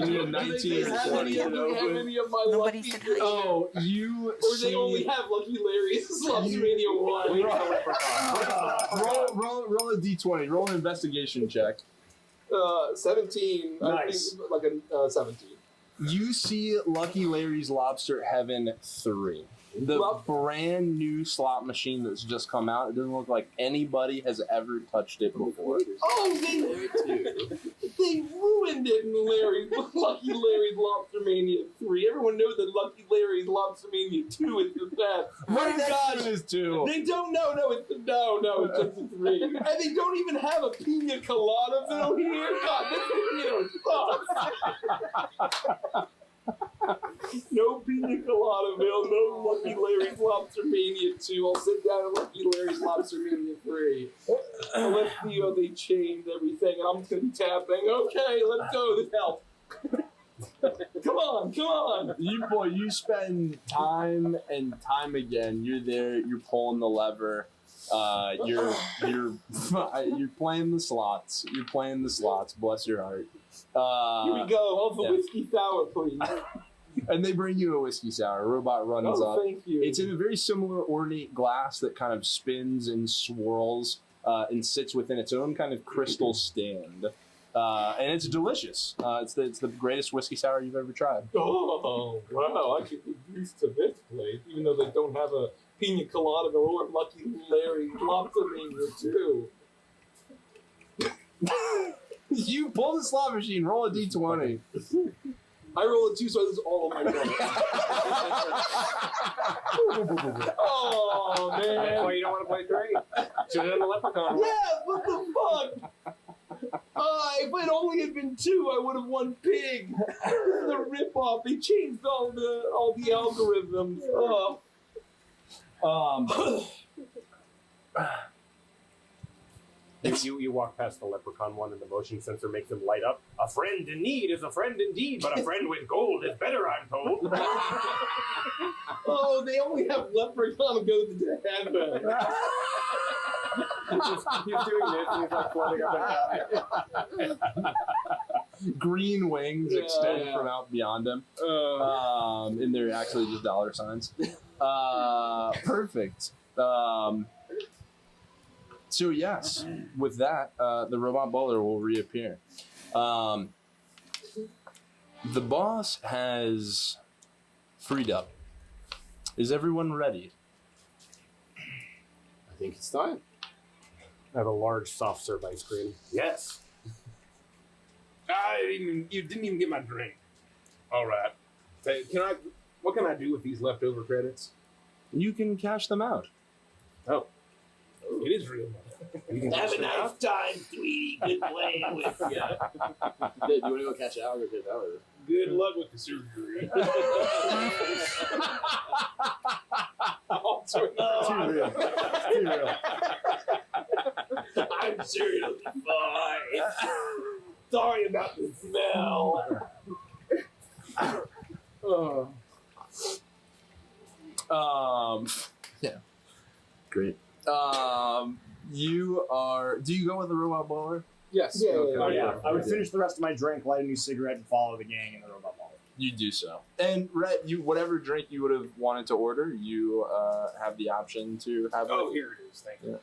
need a 19 or Have 20. any of my Nobody lucky? said hi. Oh, you Or they only have Lucky Larry's Lobster Mania 1. roll a d20. Roll an investigation check. 17. Nice. I think like a 17. You see Lucky Larry's Lobster Heaven 3. The brand new slot machine that's just come out. It doesn't look like anybody has ever touched it before. Oh, they ruined it in Lucky Larry's Lobster Mania 3. Everyone knows that Lucky Larry's Lobster Mania 2 is the best. Right My next God, to it is 2. they don't know. It's just a 3. And they don't even have a pina coladaville here. God, this computer sucks. No pina coladaville, no Lucky Larry's Lobster Mania 2. I'll sit down at Lucky Larry's Lobster Mania 3. And let's see how they changed everything. And I'm just going to be tapping. Okay, let's go. This helps. Come on. You spend time and time again. You're there. You're pulling the lever. You're playing the slots. Bless your heart. Here we go. All the yeah. whiskey sour, please. And they bring you a whiskey sour. A robot runs Oh, up. thank you. It's in a very similar ornate glass that kind of spins and swirls and sits within its own kind of crystal stand. And it's delicious. It's the greatest whiskey sour you've ever tried. Oh, wow. I could get used to this place, even though they don't have a pina colada or Lucky Larry Lobster Mania 2. You pull the slot machine, roll a d20. I roll a 2, so I lose all of my credits. Oh, That's man. why you don't want to play 3. Should have done the Leprechaun one. Yeah, what the fuck? If it only had been 2, I would have won big. This is a ripoff. They changed all the algorithms. Oh. You walk past the Leprechaun one and the motion sensor makes him light up. A friend in need is a friend indeed, but a friend with gold is better, I'm told. Oh, they only have Leprechaun Goes to Heaven. He's doing this and he's like floating up and down. Green wings Yeah, extend yeah. from out beyond him. And they're actually just dollar signs. Perfect. So yes, with that, the robot butler will reappear. The boss has freed up. Is everyone ready? I think it's time. I have a large soft serve ice cream. Yes. You didn't even get my drink. All right. Say, what can I do with these leftover credits? You can cash them out. Oh. It is real money. You can Have cash a them nice out? time, sweetie. Good playing with you. Do you want to go catch out or get out? Good luck with the surgery. Too real. Too real. I'm sure it'll be fine. Sorry about the smell. Yeah. Great. You are. Do you go with the robot butler? Yes. Oh, yeah. I would finish the rest of my drink, light a new cigarette, and follow the gang in the robot ball. You do so. And Rhett, you whatever drink you would have wanted to order, you have the option to have. Oh, here it is. Thank you.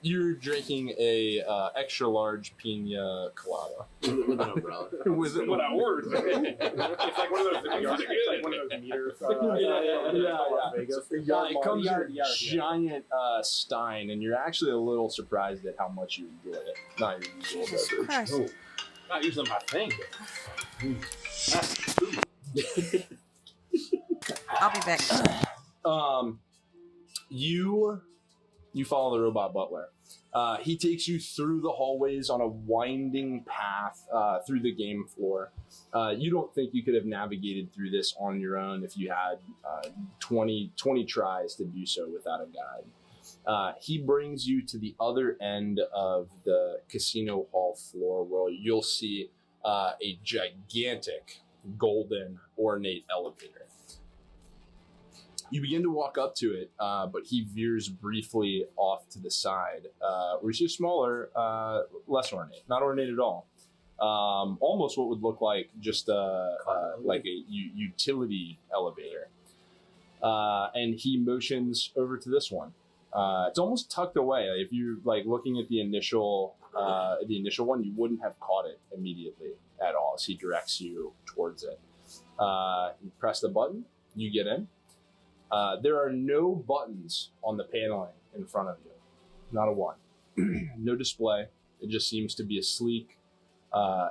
You're drinking a extra large pina colada With an umbrella. with What I ordered. It's like one of those. It's like one of those meters. Yeah. Vegas. It comes in a giant stein, and you're actually a little surprised at how much you enjoy it. Not your usual Jesus beverage. Christ. Oh, not usually my thing. I'll be back. You follow the robot butler. He takes you through the hallways on a winding path through the game floor. You don't think you could have navigated through this on your own if you had 20 tries to do so without a guide. He brings you to the other end of the casino hall floor where you'll see a gigantic golden ornate elevator. You begin to walk up to it, but he veers briefly off to the side, which is smaller, less ornate, not ornate at all. Almost what would look like just like a utility elevator. And he motions over to this one. It's almost tucked away. If you're like looking at the initial one, you wouldn't have caught it immediately at all. As he directs you towards it. You press the button, you get in. There are no buttons on the paneling in front of you. Not a one. No display. It just seems to be a sleek,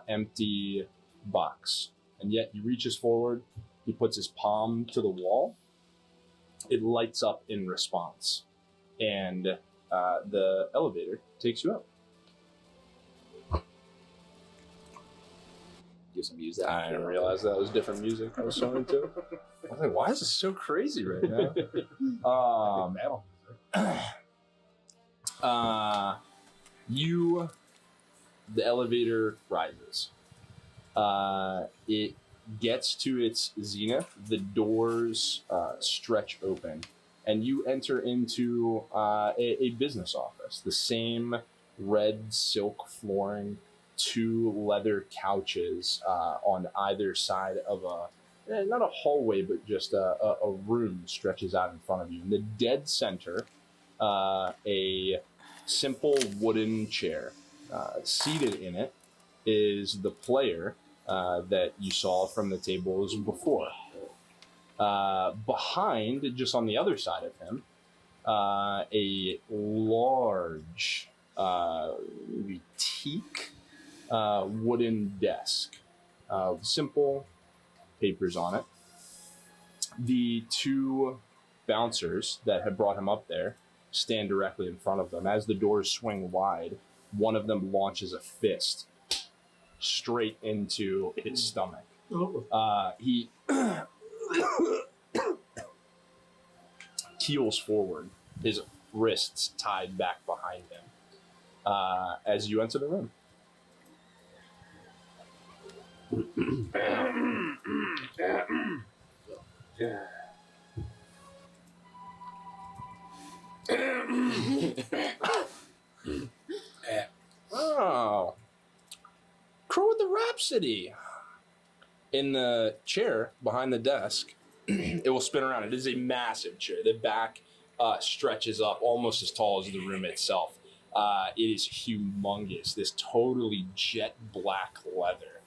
empty box. And yet he reaches forward. He puts his palm to the wall. It lights up in response. And the elevator takes you up. Do some music. I didn't realize that was different music I was showing too. I was like, why is this so crazy right now? The elevator rises. It gets to its zenith. The doors stretch open, and you enter into a business office. The same red silk flooring, 2 leather couches on either side of not a hallway, but just a room stretches out in front of you. In the dead center, a simple wooden chair. Seated in it is the player that you saw from the tables before. Behind, just on the other side of him, a large teak wooden desk. Simple papers on it. The 2 bouncers that had brought him up there stand directly in front of them. As the doors swing wide, one of them launches a fist straight into his stomach. He keels forward, his wrists tied back behind him as you enter the room. Oh, Crow with the Rhapsody. In the chair behind the desk, it will spin around. It is a massive chair. The back stretches up almost as tall as the room itself. It is humongous, this totally jet black leather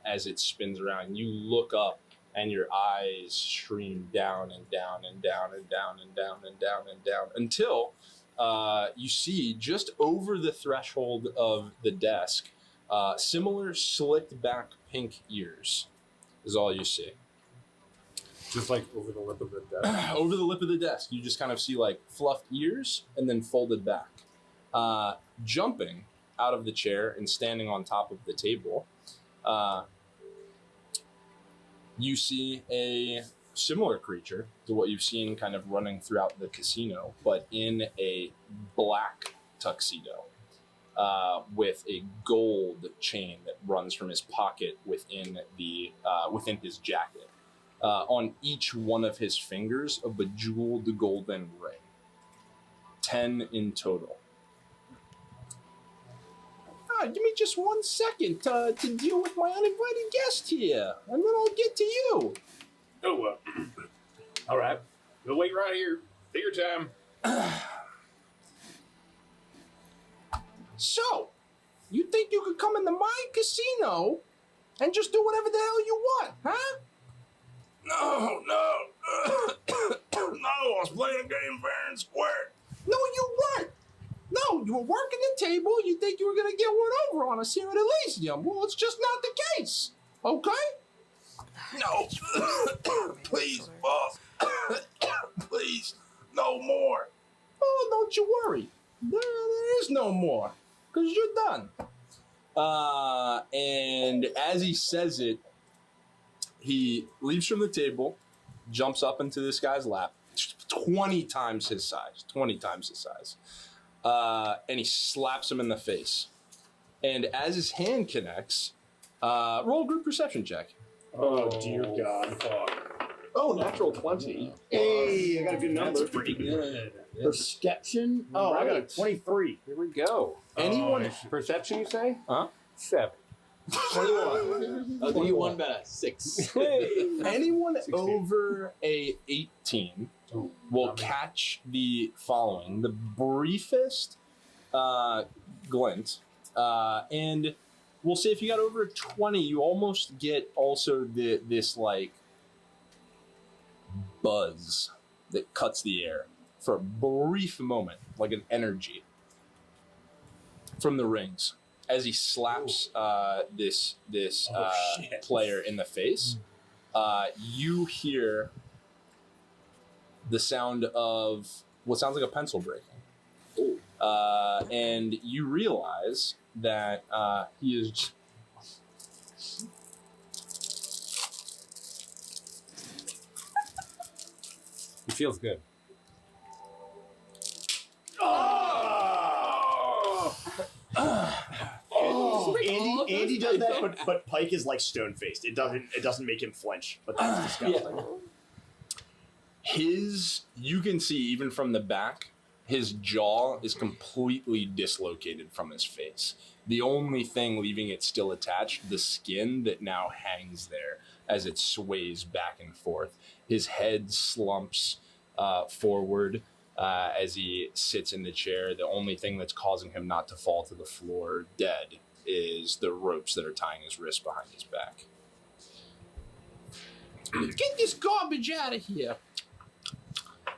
as it spins around. You look up and your eyes stream down and down and down and down and down and down and down until you see just over the threshold of the desk, similar slicked back pink ears is all you see. Just like over the lip of the desk. Over the lip of the desk, you just kind of see like fluffed ears and then folded back. Jumping out of the chair and standing on top of the table, you see a similar creature to what you've seen kind of running throughout the casino, but in a black tuxedo with a gold chain that runs from his pocket within his jacket. On each one of his fingers, a bejeweled golden ring. 10 in total. Give me just 1 second to deal with my uninvited guest here, and then I'll get to you. Oh, all right. We'll wait right here. Take your time. So, you think you could come into my casino and just do whatever the hell you want, huh? No. No, I was playing a game fair and square. No, you weren't. No, you were working the table. You think you were going to get one over on us here at Elysium. Well, it's just not the case. Okay? No. Please, boss. Please, no more. Oh, don't you worry. There is no more. Because you're done. And as he says it, he leaves from the table, jumps up into this guy's lap, 20 times his size. And he slaps him in the face. And as his hand connects, roll a group perception check. Oh, dear God. Fuck. Oh, natural 20. Hey, I got a good number. That's pretty good. Perception? Oh, I got a 23. Here we go. Anyone? Perception, you say? Huh? 7. 21. I'll give you one better. 6. Anyone 16. over a 18 will catch the following: the briefest glint, and we'll say if you got over a 20, you almost get also this like buzz that cuts the air for a brief moment, like an energy from the rings. As he slaps this player in the face, you hear the sound of what sounds like a pencil breaking. And you realize that he is... He feels good. Andy does that, but Pike is like stone faced. It doesn't make him flinch, but that's disgusting. You can see even from the back, his jaw is completely dislocated from his face. The only thing leaving it still attached, the skin that now hangs there as it sways back and forth. His head slumps forward as he sits in the chair. The only thing that's causing him not to fall to the floor dead is the ropes that are tying his wrist behind his back. Get this garbage out of here!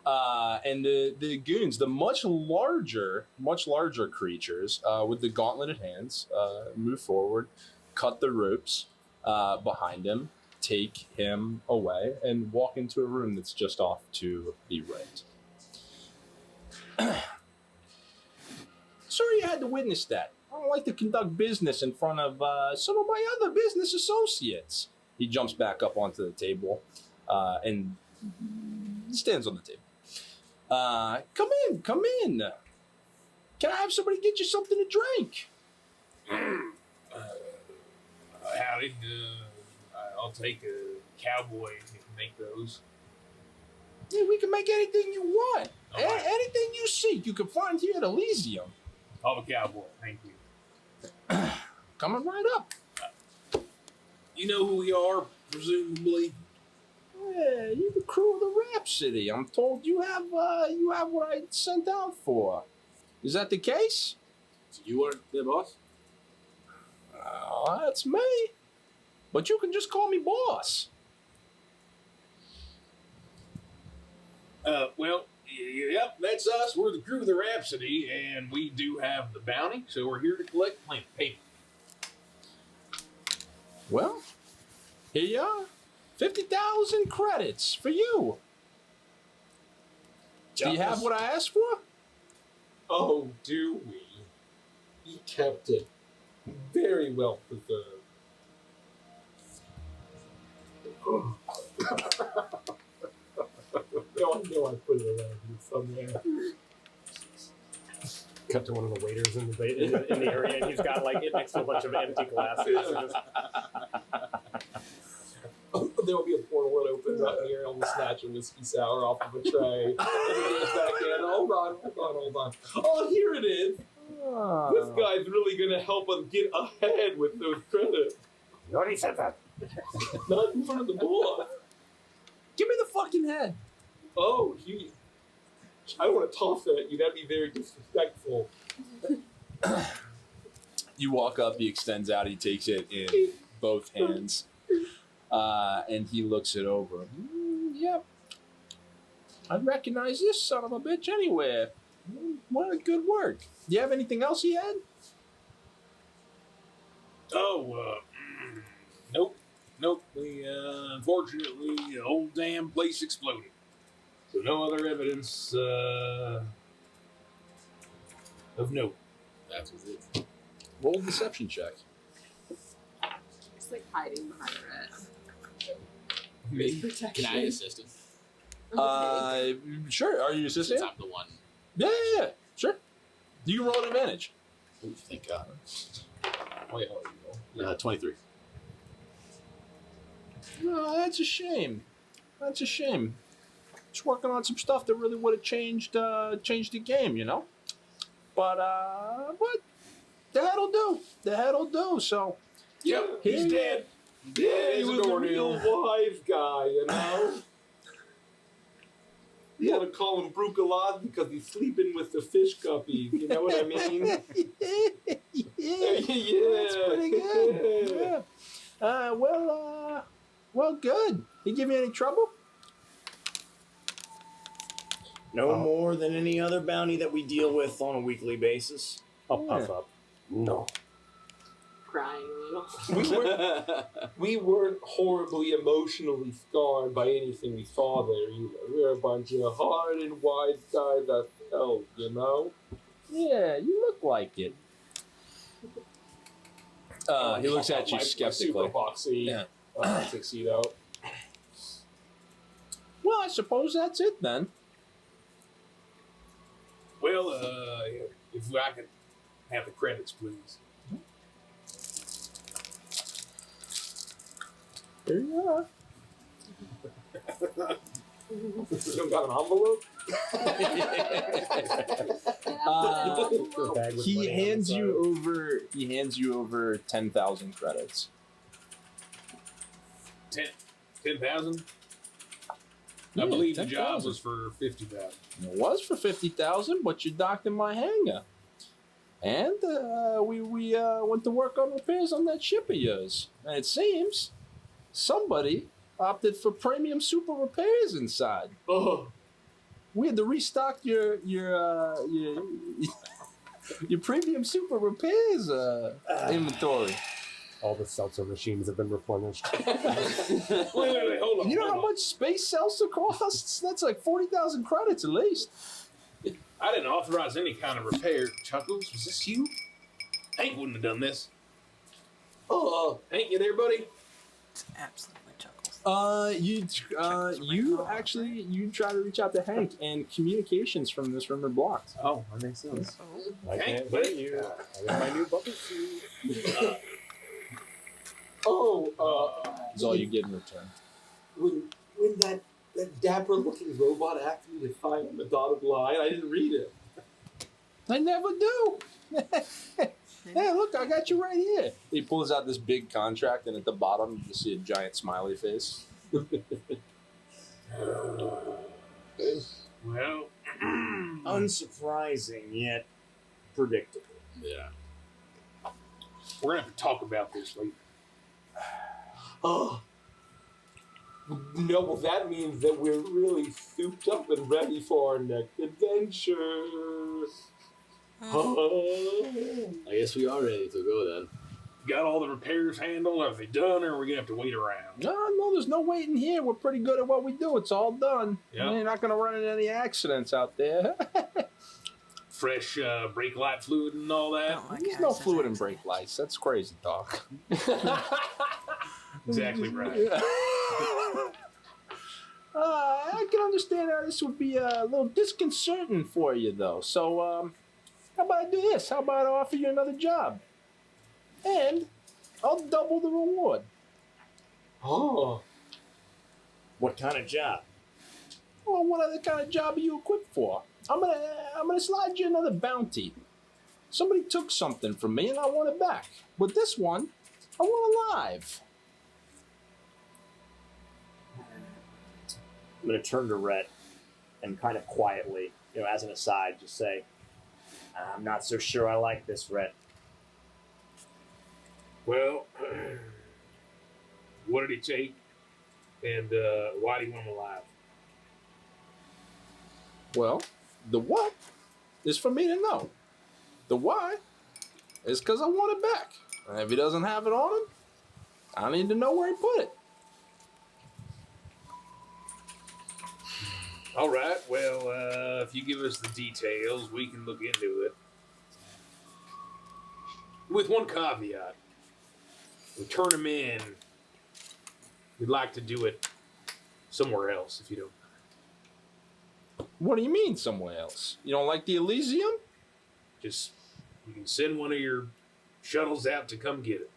And the goons, the much larger creatures with the gauntleted hands, move forward, cut the ropes behind him, take him away, and walk into a room that's just off to the right. Sorry you had to witness that. I don't like to conduct business in front of some of my other business associates. He jumps back up onto the table and stands on the table. Come in. Can I have somebody get you something to drink? Howdy. I'll take a cowboy if you can make those. Yeah, we can make anything you want. All right. Anything you seek, you can find here at Elysium. I'll have a cowboy. Thank you. Coming right up. You know who we are, presumably. Yeah, you the crew of the Rhapsody. I'm told you have what I sent out for. Is that the case? So you are the boss? That's me. But you can just call me boss. Well, yep, that's us. We're the crew of the Rhapsody, and we do have the bounty, so we're here to collect payment. Well, here you are. 50,000 credits for you. Do you have what I asked for? Oh, do we? He kept it very well preserved. No, I know I put it around here somewhere. Cut to one of the waiters in the area, and he's got like it next to a bunch of empty glasses. And just, There'll be a portal that opens up here. I'll snatch a whiskey sour off of a tray. And it goes back in. Hold on. Oh, here it is. This guy's really going to help us get ahead with those credits. nobody said that. Not in front of the boss. Give me the fucking head. Oh, I don't want to toss it at you. That'd be very disrespectful. You walk up, he extends out, he takes it in both hands, and he looks it over. Yep. I'd recognize this son of a bitch anywhere. What a good work. Do you have anything else he had? Oh, nope. We, unfortunately, the whole damn place exploded. So no other evidence, of note. That was it. Roll a deception check. It's like hiding behind Me? protection. Can I assist him? Sure. Are you assisting? Since I'm the one. Yeah. Sure. Do you roll an advantage? Ooh, thank God. Wait, 23. No, that's a shame. Just working on some stuff that really would have changed the game, you know. But the head'll do. So Yep, Here he's you dead. Yeah, he was a Isidore real Neal. wise guy, you know? You want to call him Brucalad because he's sleeping with the fish guppies, you know what I mean? Yeah. That's pretty good. Yeah. Well, good. He give you any trouble? No more than any other bounty that we deal with on a weekly basis. I'll puff up. No. Crying a little. We weren't horribly emotionally scarred by anything we saw there either. We were a bunch of hard and wise guys ourselves, you know? Yeah, you look like it. He looks at you My skeptically. super boxy Yeah. tuxedo. Well, I suppose that's it then. Well, if I could have the credits, please. There you are. You don't got an envelope? Bag with He money on the hands side. you over 10,000 credits. 10,000? Yeah, I believe the 10,000. job was for 50,000. It was for 50,000, but you docked in my hangar. And we went to work on repairs on that ship of yours. And it seems somebody opted for premium super repairs inside. Oh, We had to restock your premium super repairs inventory. All the seltzer machines have been replenished. Wait, hold on. You know hold how much space seltzer costs? That's like 40,000 credits at least. I didn't authorize any kind of repair. Chuckles, was this you? Hank wouldn't have done this. Hank, you there, buddy? It's absolutely chuckles. You try to reach out to Hank, and communications from this room are blocked. Oh, that makes sense. I can't get you. I got my new bubble suit. Is all you get in return. when that dapper-looking robot asked me to sign on the dotted line, I didn't read it. I never do. Hey, look, I got you right here. He pulls out this big contract, and at the bottom, you see a giant smiley face. Well, Unsurprising yet predictable. Yeah. we're gonna have to talk about this later. Oh. No, well, that means that we're really souped up and ready for our next adventure. Oh. I guess we are ready to go then. Got all the repairs handled? Are they done, or are we gonna have to wait around? No, there's no waiting here. We're pretty good at what we do. It's all done. Yep. You're not going to run into any accidents out there. Fresh brake light fluid and all that. Don't like There's no accidents. fluid in brake lights. That's crazy talk. Exactly right. I can understand how this would be a little disconcerting for you, though. So, how about I do this? How about I offer you another job? And I'll double the reward. Oh. What kind of job? Well, what other kind of job are you equipped for? I'm gonna slide you another bounty. Somebody took something from me and I want it back. But this one, I want it alive. I'm going to turn to Rhett and kind of quietly, as an aside, just say, I'm not so sure I like this, Rhett. Well, what did he take, and why do you want him alive? Well, the what is for me to know. The why is because I want it back. And if he doesn't have it on him, I need to know where he put it. All right, well, if you give us the details, we can look into it. With one caveat. We turn him in. We'd like to do it somewhere else, if you don't. What do you mean somewhere else? You don't like the Elysium? Just, you can send one of your shuttles out to come get it.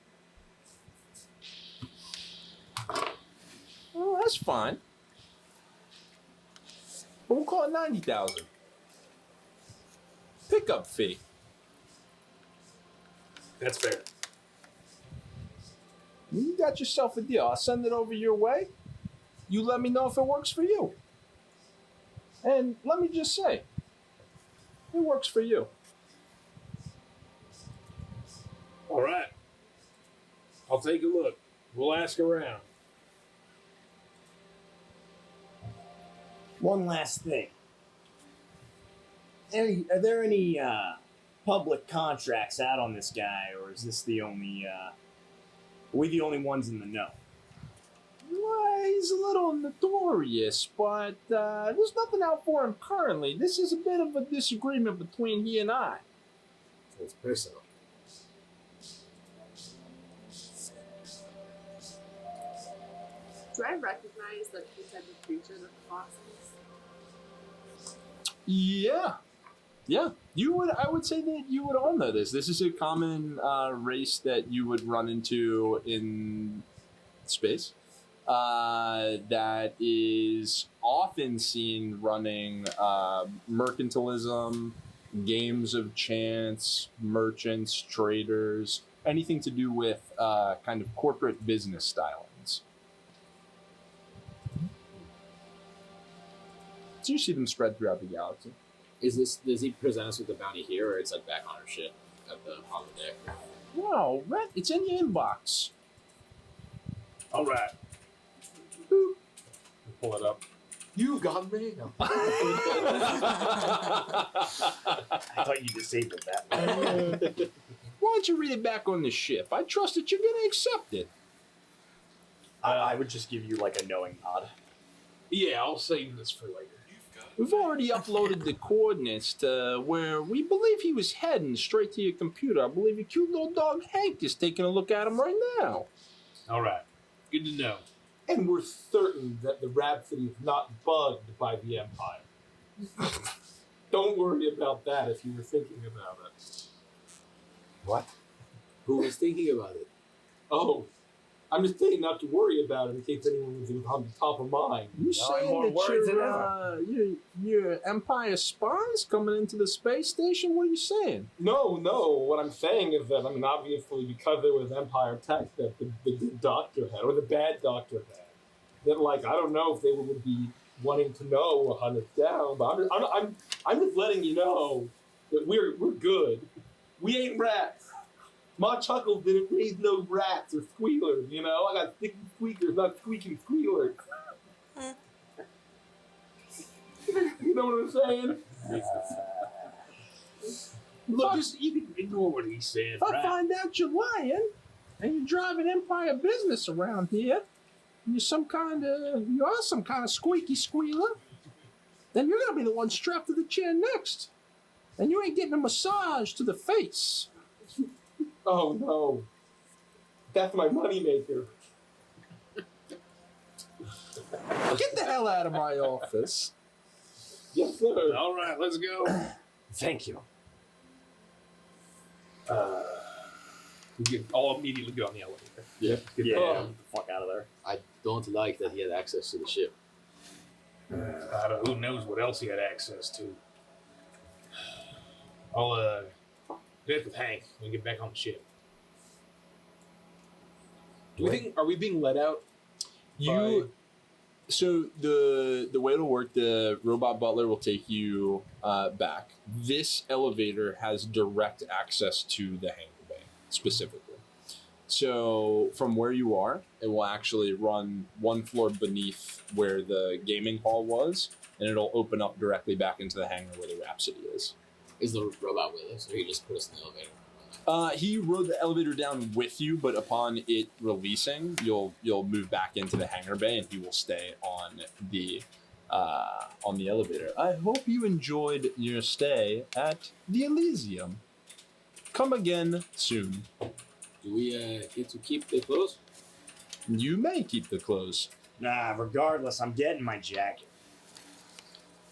Well, that's fine. But we'll call it 90,000. Pickup fee. That's fair. You got yourself a deal. I'll send it over your way. You let me know if it works for you. And let me just say, it works for you. All right. I'll take a look. We'll ask around. One last thing. Are there any public contracts out on this guy, or is this the only... are we the only ones in the know? Well, he's a little notorious, but there's nothing out for him currently. This is a bit of a disagreement between he and I. So it's personal. Do I recognize the type of creature that the fox is? Yeah. You would. I would say that you would all know this. This is a common race that you would run into in space. That is often seen running mercantilism, games of chance, merchants, traders, anything to do with kind of corporate business stylings. So you see them spread throughout the galaxy. Does he present us with the bounty here, or it's like back on our ship on the deck? Wow, Red, it's in your inbox. All right. Boop. Pull it up. You got mail. I thought you disabled that. Why don't you read it back on the ship? I trust that you're going to accept it. I would just give you like a knowing nod. Yeah, I'll save this for later. We've already uploaded the coordinates to where we believe he was heading straight to your computer. I believe your cute little dog Hank is taking a look at him right now. All right. Good to know. And we're certain that the Rhapsody is not bugged by the Empire. Don't worry about that if you were thinking about it. What? Who was thinking about it? Oh, I'm just saying not to worry about it in case anyone was on the top of mind. You saying that your Empire spies coming into the space station? What are you saying? No. What I'm saying is that, obviously, because there was Empire tech that the good doctor had, or the bad doctor had, that, I don't know if they would be wanting to know or hunt us down, but I'm just letting you know that we're good. We ain't rats. My chuckles didn't raise no rats or squealers, you know? I got sticky squeakers, not squeaking squealers. You know what I'm saying? Look, just you can ignore what he said. If I find out you're lying and you're driving empire business around here, and you are some kind of squeaky squealer, then you're gonna be the one strapped to the chair next, and you ain't getting a massage to the face. Oh no, that's my moneymaker. Get the hell out of my office. Yes, sir. All right, let's go. Thank you. We can all immediately go on the elevator. Yeah. Yeah, Oh. get the fuck out of there. I don't like that he had access to the ship. I don't, who knows what else he had access to. I'll get with Hank when we get back on the ship. Do we think, are we being let out? So the way it'll work, the robot butler will take you back. This elevator has direct access to the hangar bay specifically. So from where you are, it will actually run one floor beneath where the gaming hall was, and it'll open up directly back into the hangar where the Rhapsody is. Is the robot with us, or he just put us in the elevator? He rode the elevator down with you, but upon it releasing, you'll move back into the hangar bay, and he will stay on the elevator. I hope you enjoyed your stay at the Elysium. Come again soon. Do we get to keep the clothes? You may keep the clothes. Nah, regardless, I'm getting my jacket.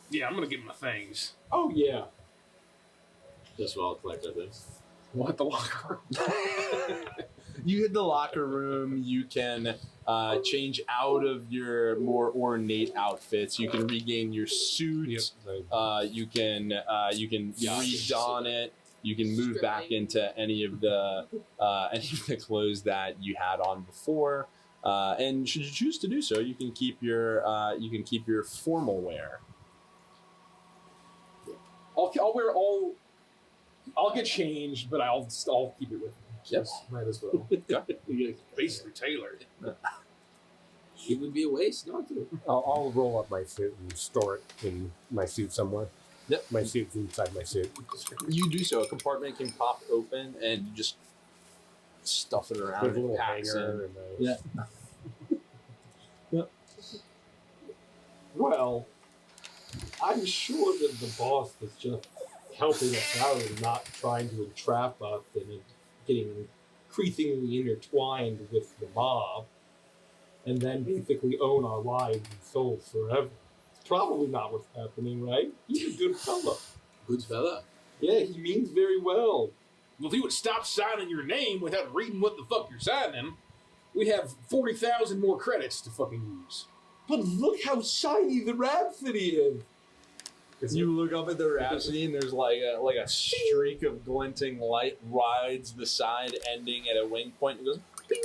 Yeah, I'm gonna get my things. Oh yeah. Just while collect our things. What, the locker room? You hit the locker room. You can change out of your more ornate outfits. You can regain your suit. You can re-don it. You can move back into any of the clothes that you had on before. And should you choose to do so, you can keep your formal wear. I'll wear all. I'll get changed, but I'll keep it with me. Yes, might as well. Basically tailored. It would be a waste not to. I'll roll up my suit and store it in my suit somewhere. Yep. My suit's inside my suit. You do so. A compartment can pop open, and you just stuff it around. With a and little packs hanger. in. And Yeah. Well, I'm sure that the boss is just helping us out and not trying to entrap us and getting increasingly intertwined with the mob and then basically own our lives and souls forever. It's probably not what's happening, right? He's a good fella. Good fella. Yeah, he means very well. Well, if you would stop signing your name without reading what the fuck you're signing, we'd have 40,000 more credits to fucking use. But look how shiny the Rhapsody is. You look up at the Rhapsody, and there's like a streak of glinting light rides the side, ending at a wing point. It goes, bing.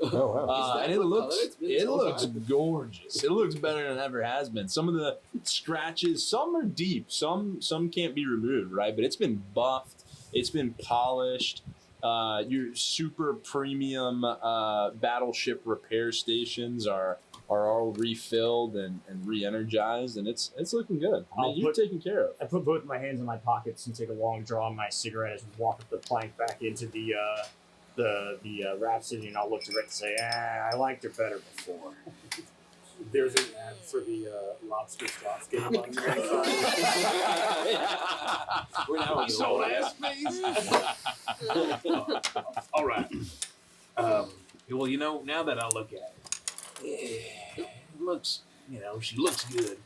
Oh wow! And it looks gorgeous. It looks better than it ever has been. Some of the scratches, some are deep, some can't be removed, right? But it's been buffed, it's been polished. Your super premium battleship repair stations are all refilled and re-energized, and it's looking good. I mean, you're taken care of. I put both my hands in my pockets and take a long draw on my cigarette as we walk up the plank back into the Rhapsody, and I'll look to Rick and say, I liked her better before. There's an ad for the lobster slots game on We're now on the Sold roll. ass face. All right. Well, now that I look at it, it looks, she looks good.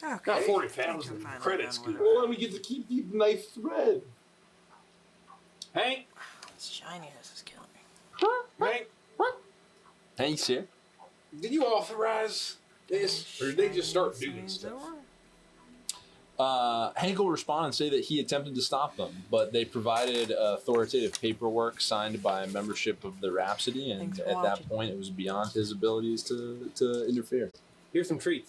Okay. Got 40,000 Fine, credits I'm good. done Well, and we get to keep these nice threads. Hank, This shininess is killing me. Hank, Thanks, here. did you authorize this, or did they just start doing stuff? Hank will respond and say that he attempted to stop them, but they provided authoritative paperwork signed by a membership of the Rhapsody, and Thanks for at that watching. point, it was beyond his abilities to interfere. Here's some treats.